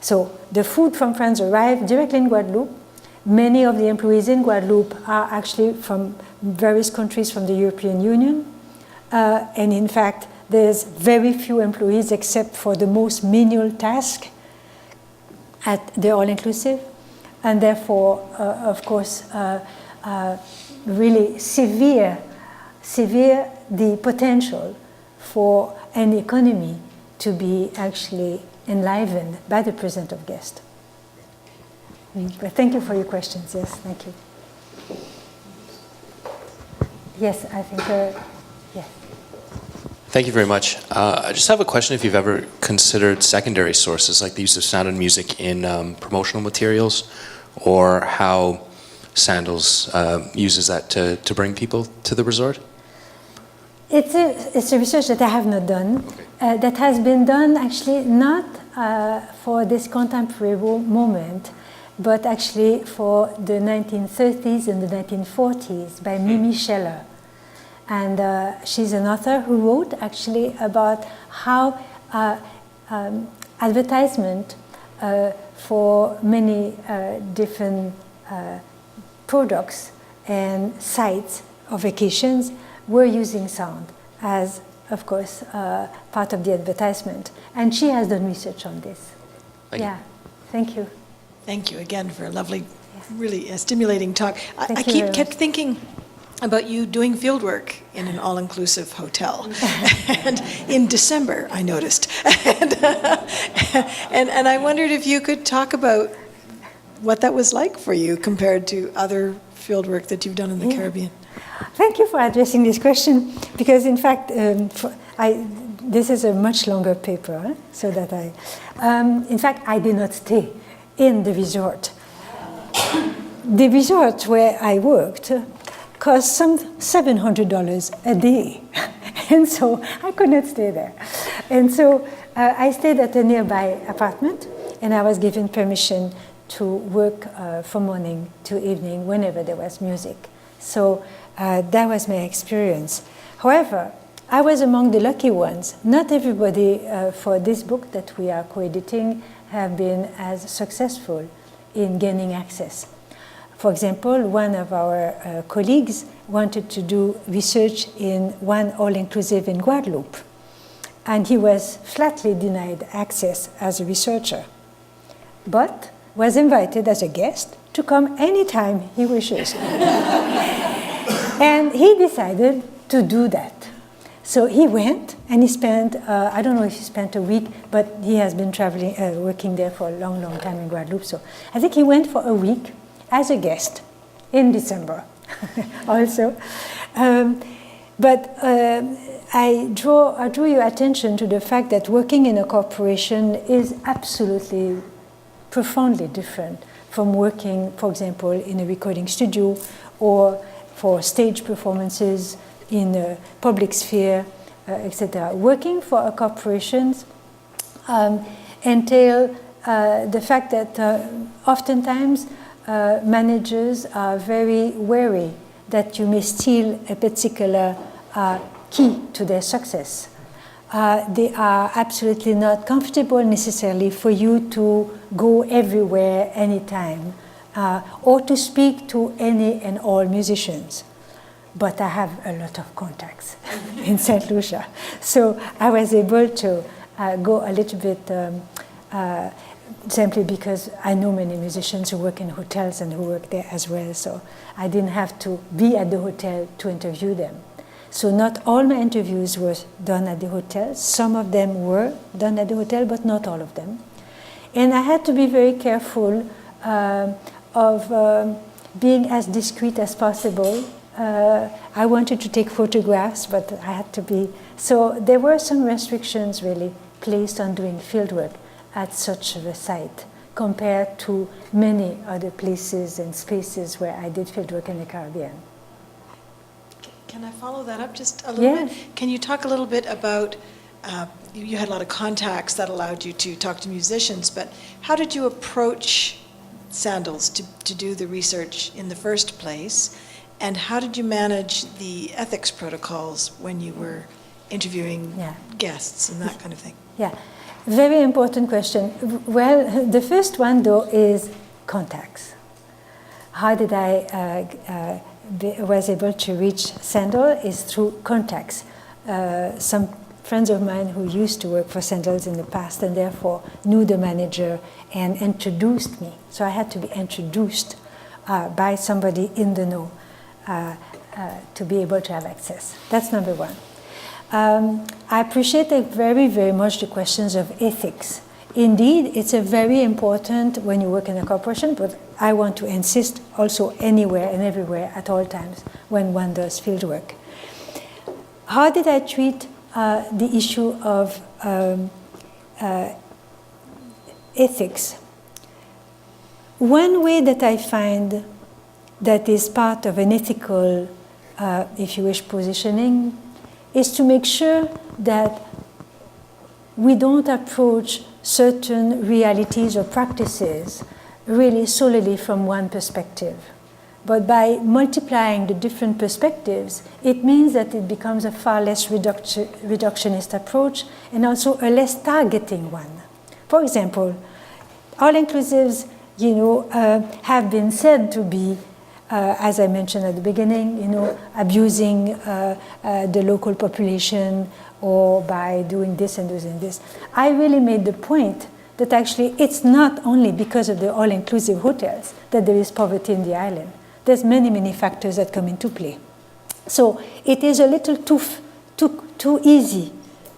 B: So the food from France arrives directly in Guadeloupe. Many of the employees in Guadeloupe are actually from various countries from the European Union. And in fact, there's very few employees except for the most menial task at the all-inclusive. And therefore, of course, really severe the potential for an economy to be actually enlivened by the presence of guests. But thank you for your questions. Yes, thank you. Yes, I think, yes.
E: Thank you very much. I just have a question if you've ever considered secondary sources, like the use of sound and music in promotional materials, or how Sandals uses that to bring people to the resort?
B: It's a research that I have not done. Okay. That has been done actually not for this contemporary moment, but actually for the 1930s and the 1940s by Mimi Scheller. And she's an author who wrote actually about how advertisement for many different products and sites of vacations were using sound as, of course, part of the advertisement. And she has done research on this.
E: Thank you.
B: Thank you.
F: Thank you again for a lovely, really stimulating talk. I
B: Thank
F: kept thinking about you doing field work in an all-inclusive hotel. And in December, I noticed. And I wondered if you could talk about what that was like for you compared to other field work that you've done in the Caribbean.
B: Thank you for addressing this question, because in fact, this is a much longer paper, so that in fact, I did not stay in the resort. The resort where I worked cost some $700 a day, and so I could not stay there. And so I stayed at a nearby apartment, and I was given permission to work from morning to evening whenever there was music. So that was my experience. However, I was among the lucky ones. Not everybody for this book that we are co-editing have been as successful in gaining access. For example, one of our colleagues wanted to do research in one all-inclusive in Guadeloupe, and he was flatly denied access as a researcher, but was invited as a guest to come anytime he wishes. And he decided to do that. So he went, and he spent, I don't know if he spent a week, but he has been traveling, working there for a long, long time in Guadeloupe. So I think he went for a week as a guest in December also. But I drew your attention to the fact that working in a corporation is absolutely profoundly different from working, for example, in a recording studio or for stage performances in the public sphere, etc. Working for a corporations entail the fact that oftentimes managers are very wary that you may steal a particular key to their success. They are absolutely not comfortable necessarily for you to go everywhere, anytime, or to speak to any and all musicians. But I have a lot of contacts in Saint Lucia. So I was able to go a little bit simply because I know many musicians who work in hotels and who work there as well, so I didn't have to be at the hotel to interview them. So not all my interviews were done at the hotel. Some of them were done at the hotel, but not all of them. And I had to be very careful of being as discreet as possible. I wanted to take photographs, but I had to be... So there were some restrictions really placed on doing fieldwork at such a site compared to many other places and spaces where I did fieldwork in the Caribbean.
F: Can I follow that up just a little
B: Yes.
F: bit? Can you talk a little bit about, you had a lot of contacts that allowed you to talk to musicians, but how did you approach Sandals to do the research in the first place? And how did you manage the ethics protocols when you were interviewing guests and that kind of thing?
B: Yeah, very important question. Well, the first one though is contacts. How did I was able to reach Sandal is through contacts. Some friends of mine who used to work for Sandals in the past and therefore knew the manager and introduced me. So I had to be introduced by somebody in the know to be able to have access. That's number one. I appreciate very, very much the questions of ethics. Indeed, it's a very important when you work in a corporation, but I want to insist also anywhere and everywhere at all times when one does field work. How did I treat the issue of ethics? One way that I find that is part of an ethical, if you wish, positioning is to make sure that we don't approach certain realities or practices really solely from one perspective. But by multiplying the different perspectives, it means that it becomes a far less reductionist approach and also a less targeting one. For example, all-inclusives, have been said to be, as I mentioned at the beginning, abusing the local population or by doing this and doing this. I really made the point that actually it's not only because of the all-inclusive hotels that there is poverty in the island. There's many, many factors that come into play. So it is a little too easy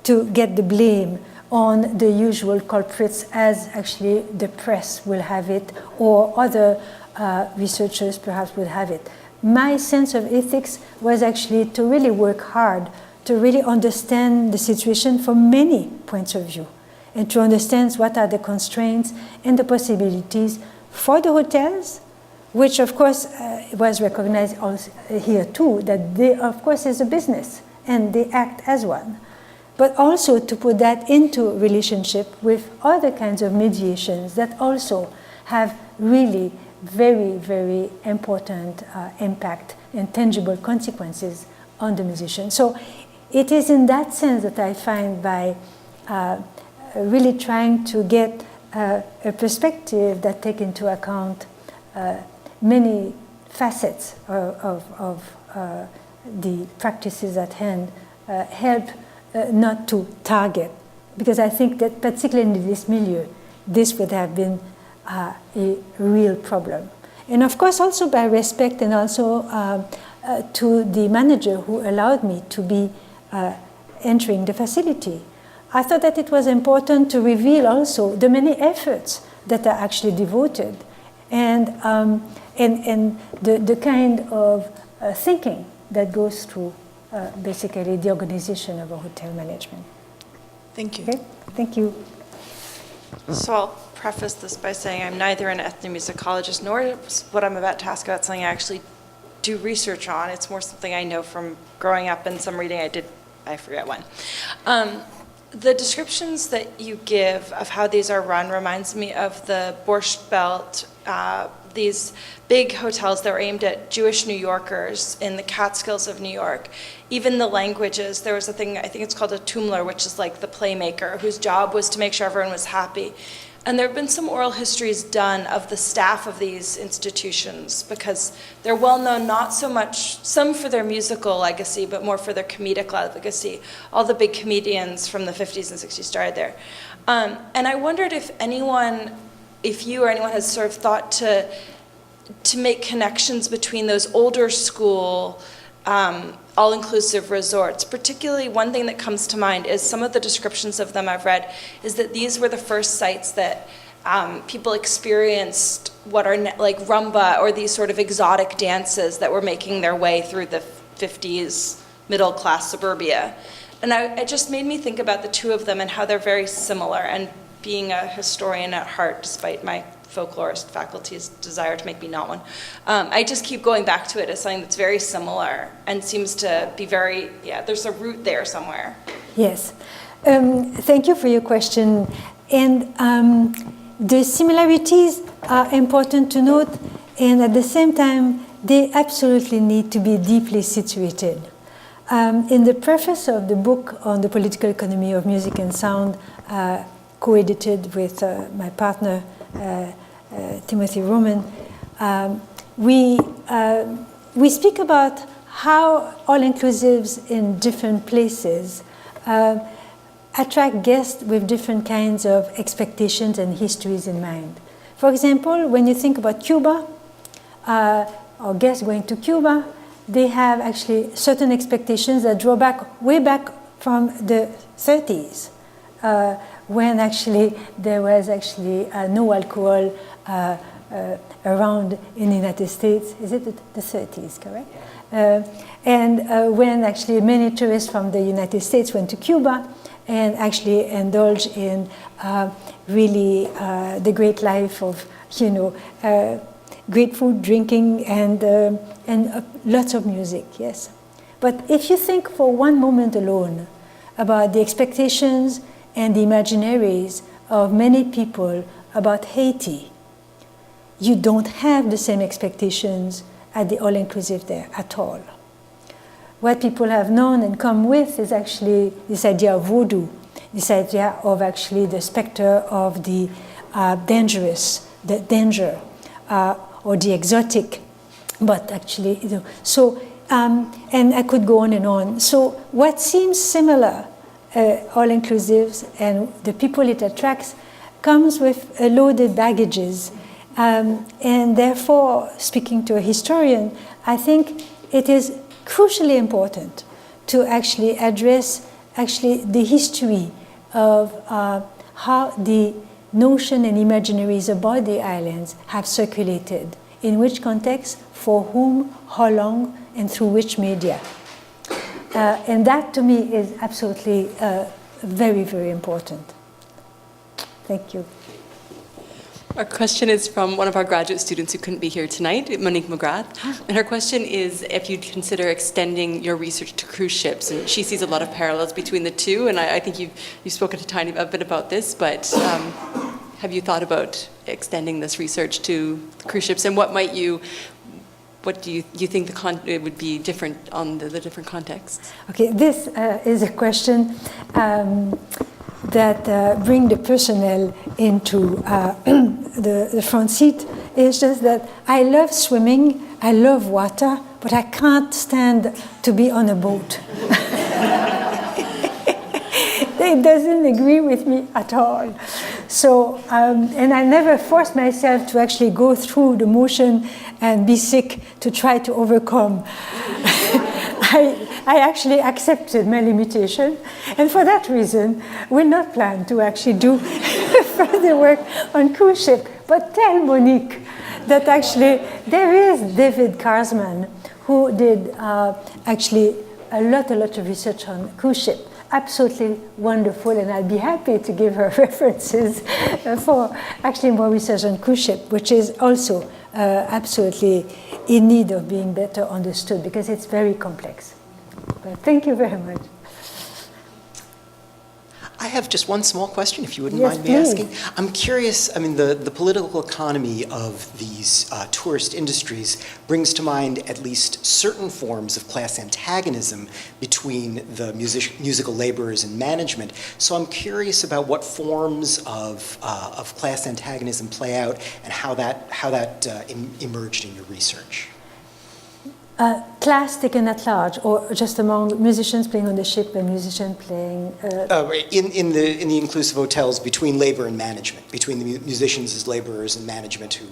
B: to get the blame on the usual culprits as actually the press will have it or other researchers perhaps will have it. My sense of ethics was actually to really work hard to really understand the situation from many points of view and to understand what are the constraints and the possibilities for the hotels, which of course was recognized also here too, that they of course is a business and they act as one. But also to put that into relationship with other kinds of mediations that also have really very, very important impact and tangible consequences on the musician. So it is in that sense that I find by really trying to get a perspective that take into account many facets of the practices at hand help not to target, because I think that particularly in this milieu, this would have been a real problem. And of course also by respect and also to the manager who allowed me to be entering the facility. I thought that it was important to reveal also the many efforts that are actually devoted and the kind of thinking that goes through basically the organization of a hotel management.
F: Thank you.
B: Okay? Thank you.
G: So I'll preface this by saying I'm neither an ethnomusicologist nor what I'm about to ask about something I actually do research on. It's more something I know from growing up and some reading I did, I forget when. The descriptions that you give of how these are run reminds me of the Borscht Belt, these big hotels that were aimed at Jewish New Yorkers in the Catskills of New York. Even the languages, there was a thing, I think it's called a tumler, which is like the playmaker, whose job was to make sure everyone was happy. And there have been some oral histories done of the staff of these institutions because they're well known not so much, some for their musical legacy, but more for their comedic legacy. All the big comedians from the 50s and 60s started there. And I wondered if you or anyone has sort of thought to make connections between those older school all-inclusive resorts. Particularly, one thing that comes to mind is some of the descriptions of them I've read is that these were the first sites that people experienced what are like rumba or these sort of exotic dances that were making their way through the 50s middle-class suburbia. And it just made me think about the two of them and how they're very similar. And being a historian at heart, despite my folklorist faculty's desire to make me not one, I just keep going back to it as something that's very similar and seems to be very, there's a root there somewhere.
B: Yes. Thank you for your question. And the similarities are important to note, and at the same time, they absolutely need to be deeply situated. In the preface of the book on the political economy of music and sound, co-edited with my partner, Timothy Roman, we speak about how all-inclusives in different places attract guests with different kinds of expectations and histories in mind. For example, when you think about Cuba, or guests going to Cuba, they have actually certain expectations that draw back, way back from the 30s, when actually there was actually no alcohol around in the United States. Is it the 30s, correct? And when actually many tourists from the United States went to Cuba and actually indulged in really the great life of, great food, drinking, and lots of music, yes. But if you think for one moment alone about the expectations and the imaginaries of many people about Haiti, you don't have the same expectations at the all-inclusive there at all. What people have known and come with is actually this idea of voodoo, this idea of actually the specter of the dangerous, the danger, or the exotic, but actually, so, and I could go on and on. So what seems similar, all-inclusives and the people it attracts, comes with loaded baggages. And therefore, speaking to a historian, I think it is crucially important to actually address the history of how the notion and imaginaries about the islands have circulated, in which context, for whom, how long, and through which media. And that, to me, is absolutely very, very important. Thank you.
H: Our question is from one of our graduate students who couldn't be here tonight, Monique McGrath. And her question is if you'd consider extending your research to cruise ships. And she sees a lot of parallels between the two. And I think you've spoken a bit about this, but have you thought about extending this research to cruise ships? And what do you think it would be different on the different contexts?
B: Okay, this is a question that bring the personnel into the front seat. It's just that I love swimming, I love water, but I can't stand to be on a boat. It doesn't agree with me at all. So, and I never forced myself to actually go through the motion and be sick to try to overcome. I actually accepted my limitation, and for that reason, will not plan to actually do further work on cruise ship. But tell Monique that actually there is David Karsman, who did actually a lot of research on cruise ship. Absolutely wonderful, and I'll be happy to give her references for actually more research on cruise ship, which is also absolutely in need of being better understood because it's very complex. But thank you very much.
A: I have just one small question, if you wouldn't
B: Yes,
A: mind me
B: please.
A: asking. I'm curious, I mean, the political economy of these tourist industries brings to mind at least certain forms of class antagonism between the musical laborers and management. So I'm curious about what forms of class antagonism play out and how that emerged in your research.
B: Class taken at large, or just among musicians playing on the ship and musicians playing...
A: In the inclusive hotels, between labor and management, between the musicians as laborers and management who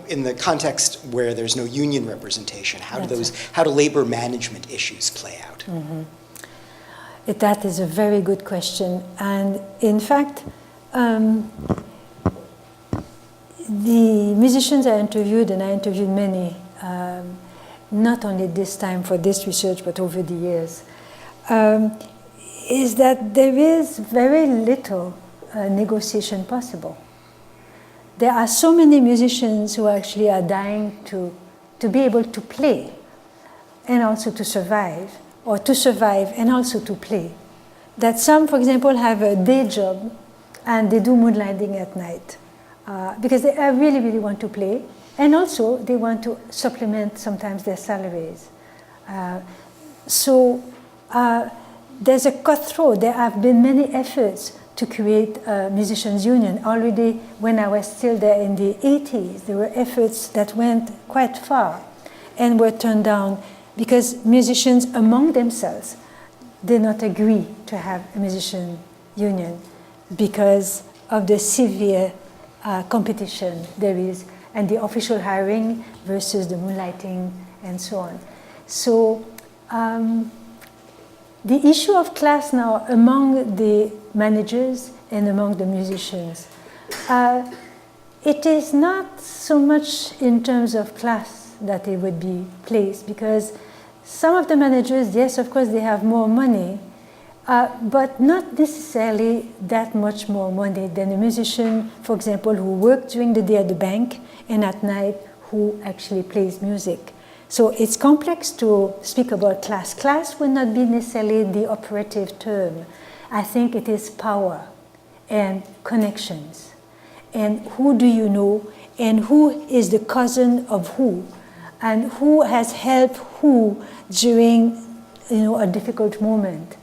A: in the context where there's no union representation, how do labor management issues play out?
B: Mm-hmm. That is a very good question, and in fact, the musicians I interviewed, and I interviewed many, not only this time for this research, but over the years, is that there is very little negotiation possible. There are so many musicians who actually are dying to be able to play and also to survive, or to survive and also to play. That some, for example, have a day job and they do moonlighting at night because they really, really want to play. And also, they want to supplement sometimes their salaries. So there's a cutthroat. There have been many efforts to create a musicians' union. Already when I was still there in the 80s, there were efforts that went quite far and were turned down because musicians among themselves did not agree to have a musician union because of the severe competition there is, and the official hiring versus the moonlighting and so on. So the issue of class now among the managers and among the musicians, it is not so much in terms of class that it would be placed, because some of the managers, yes, of course, they have more money, but not necessarily that much more money than a musician, for example, who works during the day at the bank and at night who actually plays music. So it's complex to speak about class. Class will not be necessarily the operative term. I think it is power and connections. And who do you know, and who is the cousin of who, and who has helped who during a difficult moment.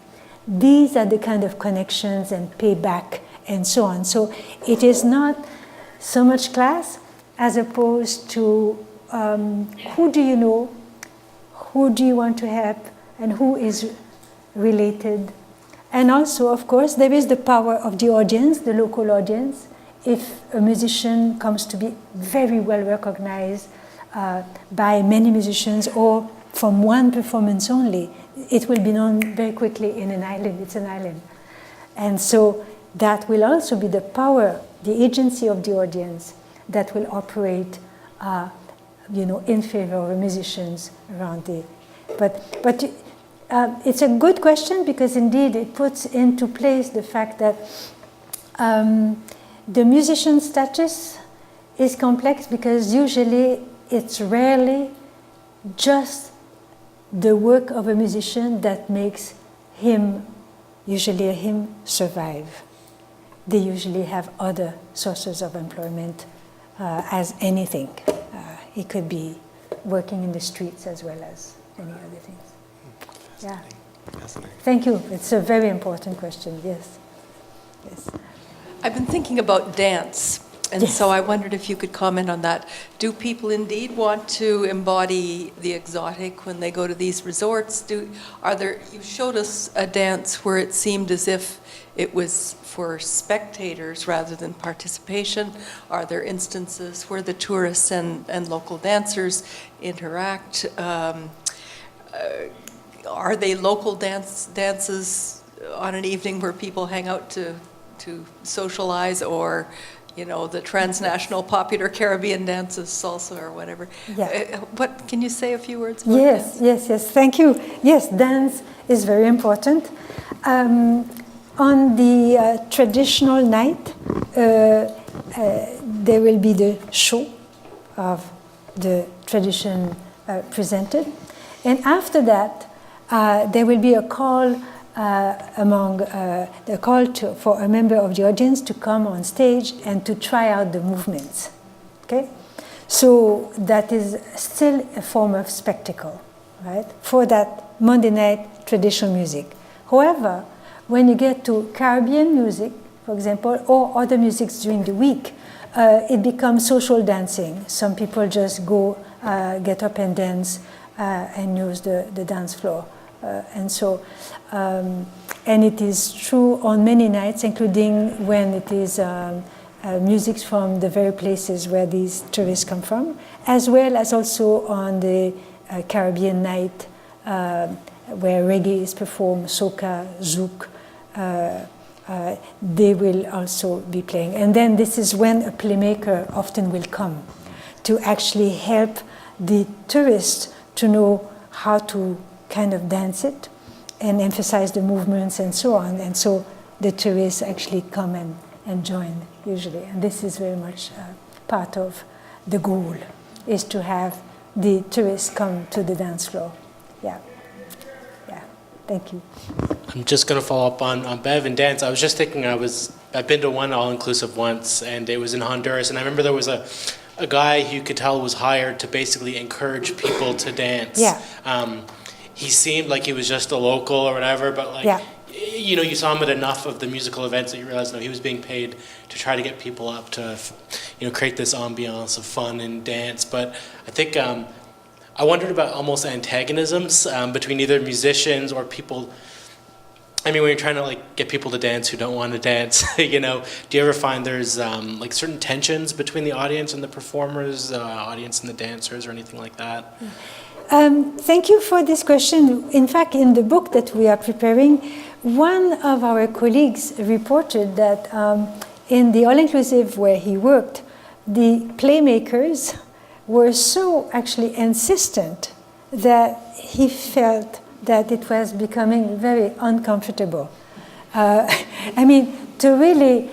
B: These are the kind of connections and payback and so on. So it is not so much class as opposed to who do you know, who do you want to help, and who is related. And also, of course, there is the power of the audience, the local audience. If a musician comes to be very well recognized by many musicians or from one performance only, it will be known very quickly in an island. It's an island. And so that will also be the power, the agency of the audience that will operate in favor of musicians around the... But it's a good question, because indeed it puts into place the fact that the musician status is complex, because usually it's rarely just the work of a musician that makes him survive. They usually have other sources of employment as anything. It could be working in the streets as well as any other things. Yeah. Thank you. It's a very important question. Yes. Yes.
I: I've been thinking about dance, and
B: Yes.
I: so I wondered if you could comment on that. Do people indeed want to embody the exotic when they go to these resorts? You showed us a dance where it seemed as if it was for spectators rather than participation. Are there instances where the tourists and local dancers interact? Are they local dances on an evening where people hang out to socialize, or the transnational popular Caribbean dances, salsa or whatever?
B: Yeah.
I: What can you say a few words about
B: Yes,
I: dance?
B: yes. Thank you. Yes, dance is very important. On the traditional night, there will be the show of the tradition presented. And after that, there will be a call among the call for a member of the audience to come on stage and to try out the movements. Okay? So that is still a form of spectacle, right? For that Monday night traditional music. However, when you get to Caribbean music, for example, or other musics during the week, it becomes social dancing. Some people just go, get up and dance and use the dance floor. And it is true on many nights, including when it is music from the very places where these tourists come from, as well as also on the Caribbean night where reggae is performed, soca, zouk, they will also be playing. And then this is when a playmaker often will come to actually help the tourists to know how to kind of dance it and emphasize the movements and so on. And so the tourists actually come and join usually. And this is very much part of the goal, is to have the tourists come to the dance floor. Yeah. Thank you.
J: I'm just going to follow up on Bev and dance. I was just thinking, I've been to one all-inclusive once, and it was in Honduras, and I remember there was a guy who you could tell was hired to basically encourage people to dance.
B: Yeah.
J: He seemed like he was just a local or whatever, but like, you know, you saw him at enough of the musical events that you realized, no, he was being paid to try to get people up to, you know, create this ambiance of fun and dance. But I think I wondered about almost antagonisms between either musicians or people. I mean, when you're trying to like get people to dance who don't want to dance, you know, do you ever find there's like certain tensions between the audience and the performers, audience and the dancers, or anything like that?
B: Thank you for this question. In fact, in the book that we are preparing, one of our colleagues reported that in the all-inclusive where he worked, the playmakers were so actually insistent that he felt that it was becoming very uncomfortable. I mean, to really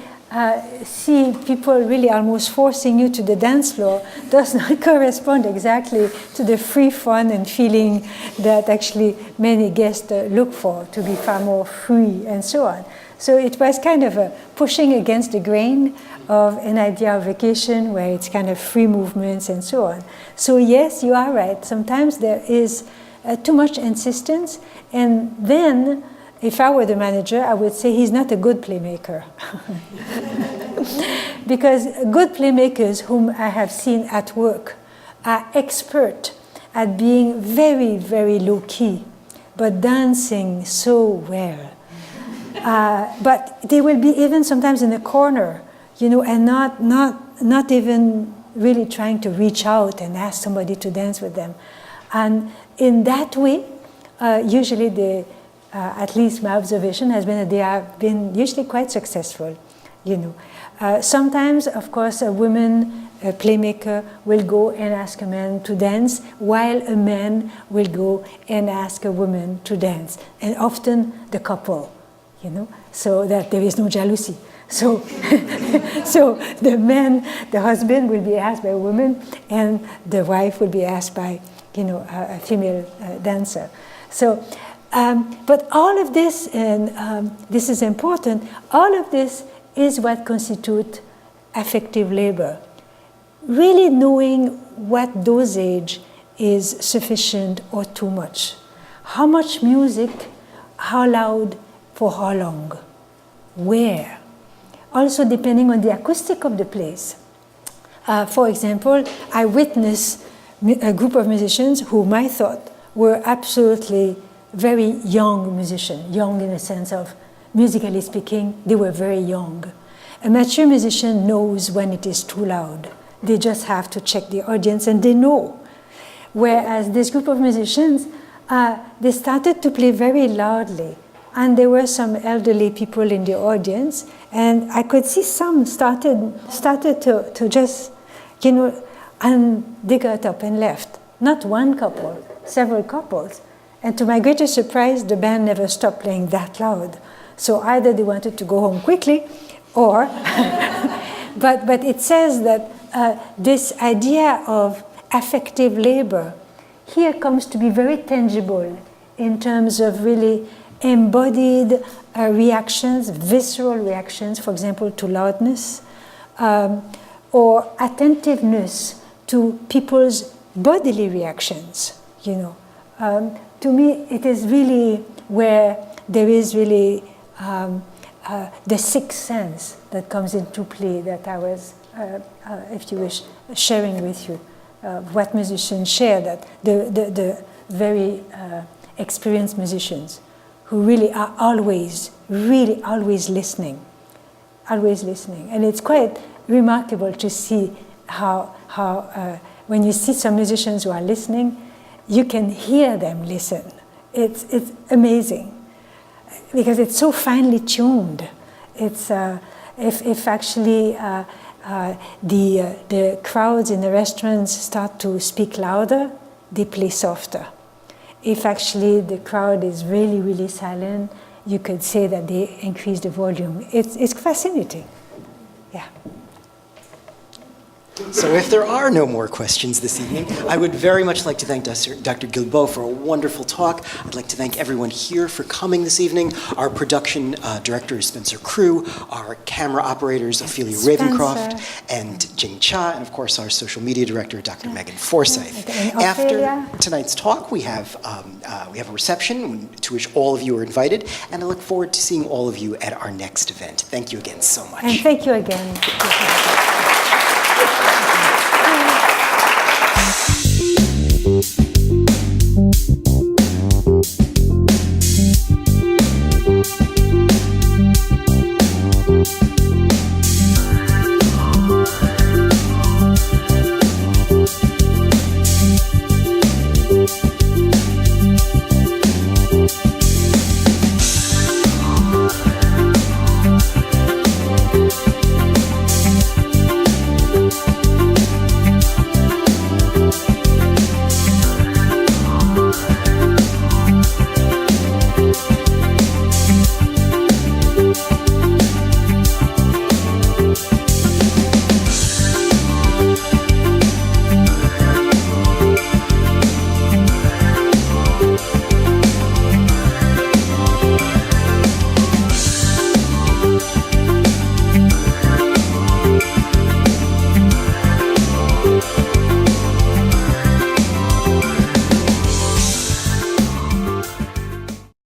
B: see people really almost forcing you to the dance floor does not correspond exactly to the free fun and feeling that actually many guests look for, to be far more free and so on. So it was kind of a pushing against the grain of an idea of vacation where it's kind of free movements and so on. So yes, you are right. Sometimes there is too much insistence, and then if I were the manager, I would say he's not a good playmaker. Because good playmakers whom I have seen at work are expert at being very, very low-key, but dancing so well. But they will be even sometimes in a corner, you know, and not even really trying to reach out and ask somebody to dance with them. And in that way, usually they, at least my observation has been that they have been usually quite successful, you know. Sometimes, of course, a woman, a playmaker, will go and ask a man to dance, while a man will go and ask a woman to dance, and often the couple, you know, so that there is no jealousy. So, so the man, the husband, will be asked by a woman, and the wife will be asked by, you know, a female dancer. So, but all of this, and this is important, all of this is what constitutes affective labor. Really knowing what dosage is sufficient or too much. How much music, how loud, for how long, where. Also depending on the acoustic of the place. For example, I witnessed a group of musicians whom I thought were absolutely very young musicians, young in the sense of, musically speaking, they were very young. A mature musician knows when it is too loud. They just have to check the audience and they know. Whereas this group of musicians, they started to play very loudly. And there were some elderly people in the audience, and I could see some started to just, you know, and they got up and left. Not one couple, several couples. And to my greatest surprise, the band never stopped playing that loud. So either they wanted to go home quickly, or, but it says that this idea of affective labor here comes to be very tangible in terms of really embodied reactions, visceral reactions, for example, to loudness, or attentiveness to people's bodily reactions, you know. To me, it is really where there is really the sixth sense that comes into play that I was, if you wish, sharing with you. What musicians share, that the very experienced musicians who really are always listening. And it's quite remarkable to see how when you see some musicians who are listening, you can hear them listen. It's amazing because it's so finely tuned. It's if actually the crowds in the restaurants start to speak louder, they play softer. If actually the crowd is really silent, you could say that they increase the volume. It's fascinating. Yeah.
A: So if there are no more questions this evening, I would very much like to thank Dr. Guilbault for a wonderful talk. I'd like to thank everyone here for coming this evening. Our production director is Spencer Crew, our camera operators Ophelia Ravencroft and Jing Cha, and of course our social media director, Dr. Megan Forsyth. After tonight's talk, we have a reception to which all of you are invited, and I look forward to seeing all of you at our next event. Thank you again so much.
B: And thank you again.